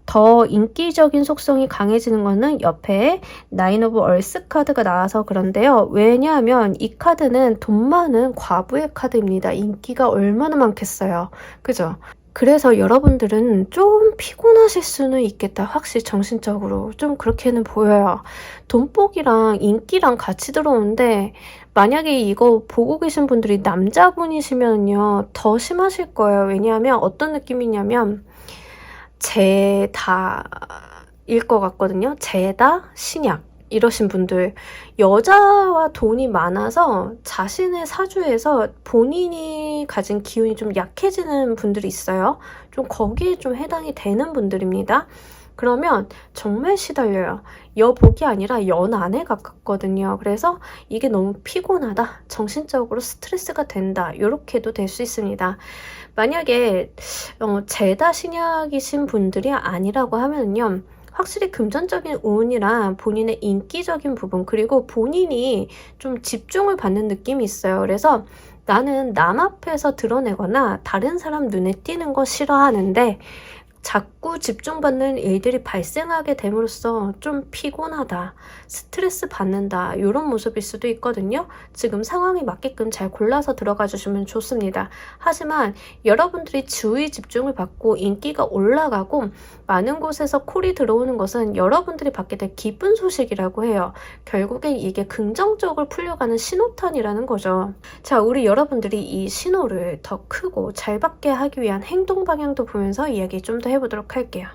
더 인기적인 속성이 강해지는 거는 옆에 나인 오브 얼스 카드가 나와서 그런데요. 왜냐하면 이 카드는 돈 많은 과부의 카드입니다. 인기가 얼마나 많겠어요. 그죠? 그래서 여러분들은 좀 피곤하실 수는 있겠다. 확실히 정신적으로 좀 그렇게는 보여요. 돈복이랑 인기랑 같이 들어오는데 만약에 이거 보고 계신 분들이 남자분이시면요 더 심하실 거예요. 왜냐하면 어떤 느낌이냐면 제다일 것 같거든요. 제다, 신약 이러신 분들 여자와 돈이 많아서 자신의 사주에서 본인이 가진 기운이 좀 약해지는 분들이 있어요. 좀 거기에 좀 해당이 되는 분들입니다. 그러면 정말 시달려요. 여복이 아니라 연안에 가깝거든요. 그래서 이게 너무 피곤하다, 정신적으로 스트레스가 된다 이렇게도 될 수 있습니다. 만약에 제다 신약이신 분들이 아니라고 하면요 확실히 금전적인 운이랑 본인의 인기적인 부분 그리고 본인이 좀 집중을 받는 느낌이 있어요. 그래서 나는 남 앞에서 드러내거나 다른 사람 눈에 띄는 거 싫어하는데 자꾸 집중받는 일들이 발생하게 됨으로써 좀 피곤하다, 스트레스 받는다 이런 모습일 수도 있거든요. 지금 상황에 맞게끔 잘 골라서 들어가 주시면 좋습니다. 하지만 여러분들이 주의 집중을 받고 인기가 올라가고 많은 곳에서 콜이 들어오는 것은 여러분들이 받게 될 기쁜 소식이라고 해요. 결국엔 이게 긍정적으로 풀려가는 신호탄이라는 거죠. 자, 우리 여러분들이 이 신호를 더 크고 잘 받게 하기 위한 행동 방향도 보면서 이야기 좀 더 해보도록 할게요.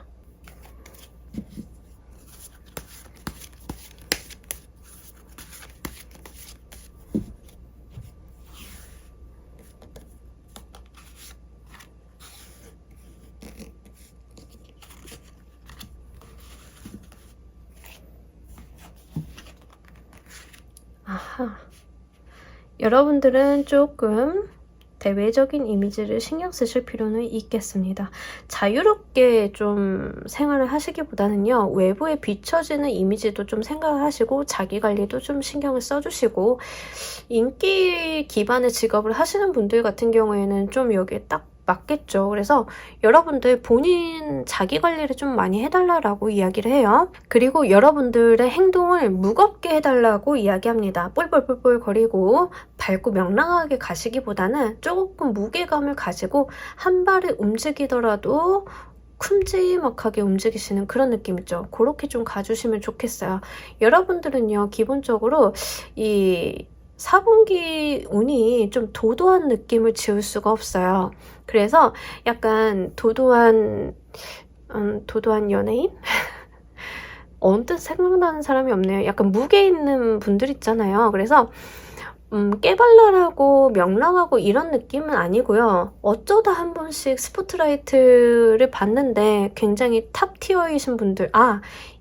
아하. 여러분들은 조금 대외적인 이미지를 신경 쓰실 필요는 있겠습니다. 자유롭게 좀 생활을 하시기보다는요, 외부에 비춰지는 이미지도 좀 생각하시고 자기 관리도 좀 신경을 써주시고, 인기 기반의 직업을 하시는 분들 같은 경우에는 좀 여기에 딱 맞겠죠. 그래서 여러분들 본인 자기 관리를 좀 많이 해달라고 이야기를 해요. 그리고 여러분들의 행동을 무겁게 해달라고 이야기합니다. 뿔뿔뿔뿔 거리고 밝고 명랑하게 가시기보다는 조금 무게감을 가지고 한 발을 움직이더라도 큼지막하게 움직이시는 그런 느낌 있죠. 그렇게 좀 가주시면 좋겠어요. 여러분들은요, 기본적으로 이 4분기 운이 좀 도도한 느낌을 지울 수가 없어요. 그래서 약간 도도한 연예인? 언뜻 생각나는 사람이 없네요. 약간 무게 있는 분들 있잖아요. 그래서 깨발랄하고 명랑하고 이런 느낌은 아니고요. 어쩌다 한 번씩 스포트라이트를 받는데 굉장히 탑 티어이신 분들,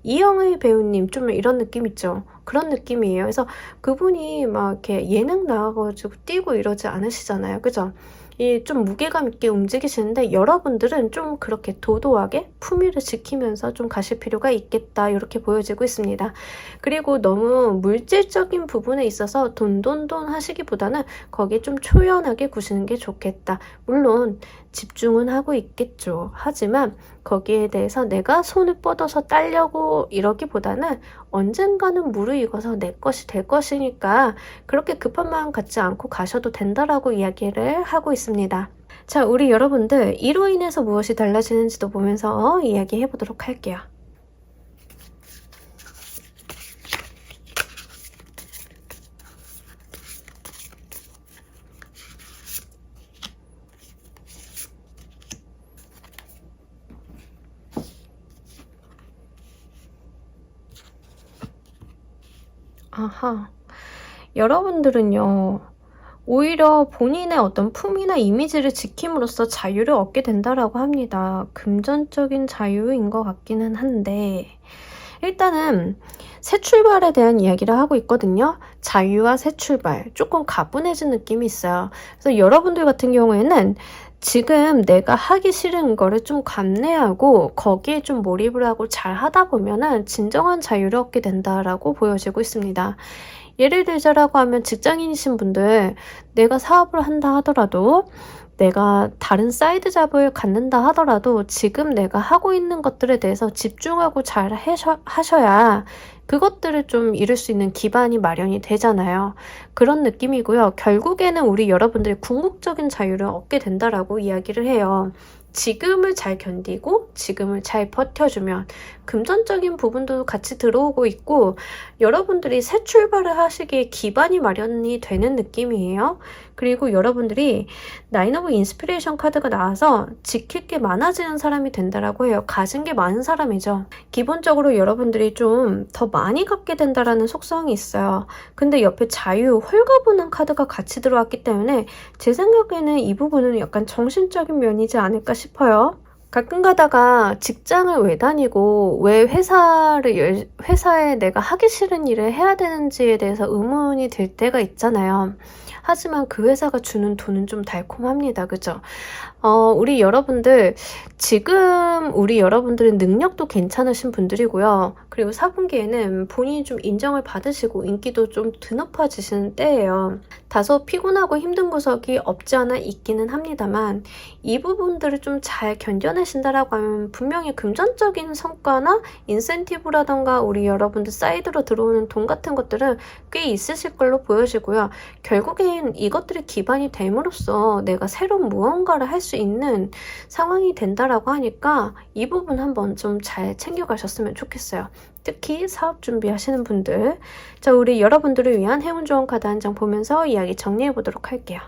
이영애 배우님 좀 이런 느낌 있죠. 그런 느낌이에요. 그래서 그분이 막 이렇게 예능 나와가지고 뛰고 이러지 않으시잖아요. 그죠? 이 좀 무게감 있게 움직이시는데 여러분들은 좀 그렇게 도도하게 품위를 지키면서 좀 가실 필요가 있겠다, 이렇게 보여지고 있습니다. 그리고 너무 물질적인 부분에 있어서 돈 하시기보다는 거기에 좀 초연하게 구시는 게 좋겠다. 물론 집중은 하고 있겠죠. 하지만 거기에 대해서 내가 손을 뻗어서 따려고 이러기보다는 언젠가는 무르익어서 내 것이 될 것이니까 그렇게 급한 마음 갖지 않고 가셔도 된다라고 이야기를 하고 있습니다. 자, 우리 여러분들 이로 인해서 무엇이 달라지는지도 보면서 이야기해 보도록 할게요. 아하, 여러분들은요, 오히려 본인의 어떤 품위나 이미지를 지킴으로써 자유를 얻게 된다라고 합니다. 금전적인 자유인 것 같기는 한데, 일단은 새 출발에 대한 이야기를 하고 있거든요. 자유와 새 출발, 조금 가뿐해진 느낌이 있어요. 그래서 여러분들 같은 경우에는 지금 내가 하기 싫은 거를 좀 감내하고 거기에 좀 몰입을 하고 잘 하다 보면은 진정한 자유를 얻게 된다라고 보여지고 있습니다. 예를 들자라고 하면 직장인이신 분들, 내가 사업을 한다 하더라도, 내가 다른 사이드 잡을 갖는다 하더라도 지금 내가 하고 있는 것들에 대해서 집중하고 잘 하셔야 그것들을 좀 이룰 수 있는 기반이 마련이 되잖아요. 그런 느낌이고요. 결국에는 우리 여러분들이 궁극적인 자유를 얻게 된다라고 이야기를 해요. 지금을 잘 견디고 지금을 잘 버텨주면 금전적인 부분도 같이 들어오고 있고 여러분들이 새 출발을 하시기에 기반이 마련이 되는 느낌이에요. 그리고 여러분들이 나인 오브 인스피레이션 카드가 나와서 지킬 게 많아지는 사람이 된다라고 해요. 가진 게 많은 사람이죠. 기본적으로 여러분들이 좀 더 많이 갖게 된다라는 속성이 있어요. 근데 옆에 자유, 홀가분한 카드가 같이 들어왔기 때문에 제 생각에는 이 부분은 약간 정신적인 면이지 않을까 싶어요. 가끔 가다가 직장을 왜 다니고 왜 회사에 내가 하기 싫은 일을 해야 되는지에 대해서 의문이 들 때가 있잖아요. 하지만 그 회사가 주는 돈은 좀 달콤합니다. 그죠? 우리 여러분들, 지금 우리 여러분들은 능력도 괜찮으신 분들이고요. 그리고 4분기에는 본인이 좀 인정을 받으시고 인기도 좀 드높아지시는 때예요. 다소 피곤하고 힘든 구석이 없지 않아 있기는 합니다만 이 부분들을 좀 잘 견뎌내신다라고 하면 분명히 금전적인 성과나 인센티브라던가 우리 여러분들 사이드로 들어오는 돈 같은 것들은 꽤 있으실 걸로 보여지고요. 결국엔 이것들이 기반이 됨으로써 내가 새로운 무언가를 할 수 있는 상황이 된다라고 하니까 이 부분 한번 좀 잘 챙겨가셨으면 좋겠어요. 특히 사업 준비하시는 분들. 자, 우리 여러분들을 위한 행운 좋은 카드 한 장 보면서 이야기 정리해 보도록 할게요.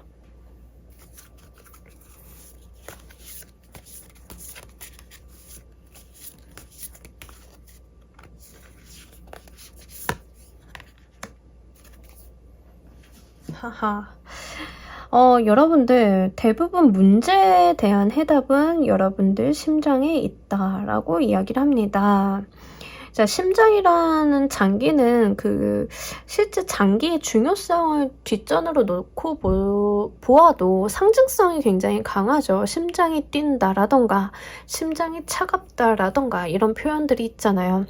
하하. 여러분들 대부분 문제에 대한 해답은 여러분들 심장에 있다라고 이야기를 합니다. 자, 심장이라는 장기는 실제 장기의 중요성을 뒷전으로 놓고 보아도 상징성이 굉장히 강하죠. 심장이 뛴다라던가 심장이 차갑다라던가 이런 표현들이 있잖아요.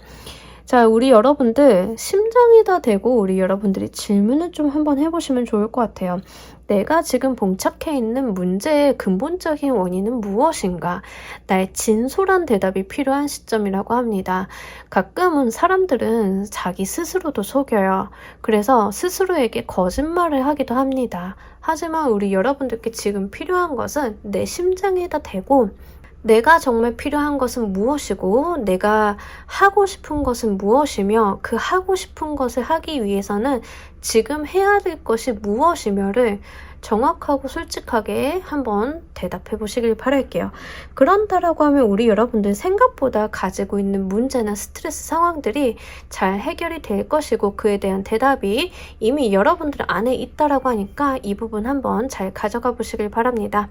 자, 우리 여러분들 심장에다 대고 우리 여러분들이 질문을 좀 한번 해보시면 좋을 것 같아요. 내가 지금 봉착해 있는 문제의 근본적인 원인은 무엇인가? 나의 진솔한 대답이 필요한 시점이라고 합니다. 가끔은 사람들은 자기 스스로도 속여요. 그래서 스스로에게 거짓말을 하기도 합니다. 하지만 우리 여러분들께 지금 필요한 것은 내 심장에다 대고 내가 정말 필요한 것은 무엇이고 내가 하고 싶은 것은 무엇이며 그 하고 싶은 것을 하기 위해서는 지금 해야 될 것이 무엇이며를 정확하고 솔직하게 한번 대답해 보시길 바랄게요. 그런다라고 하면 우리 여러분들 생각보다 가지고 있는 문제나 스트레스 상황들이 잘 해결이 될 것이고 그에 대한 대답이 이미 여러분들 안에 있다라고 하니까 이 부분 한번 잘 가져가 보시길 바랍니다.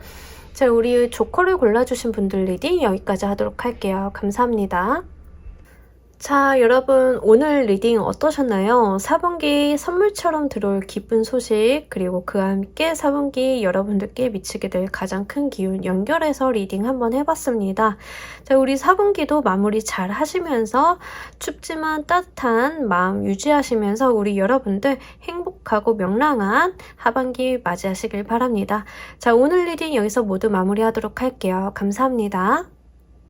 자, 우리 조커를 골라주신 분들 리딩 여기까지 하도록 할게요. 감사합니다. 자, 여러분 오늘 리딩 어떠셨나요? 4분기 선물처럼 들어올 기쁜 소식 그리고 그와 함께 4분기 여러분들께 미치게 될 가장 큰 기운 연결해서 리딩 한번 해봤습니다. 자, 우리 4분기도 마무리 잘 하시면서 춥지만 따뜻한 마음 유지하시면서 우리 여러분들 행복하고 명랑한 하반기 맞이하시길 바랍니다. 자, 오늘 리딩 여기서 모두 마무리하도록 할게요. 감사합니다.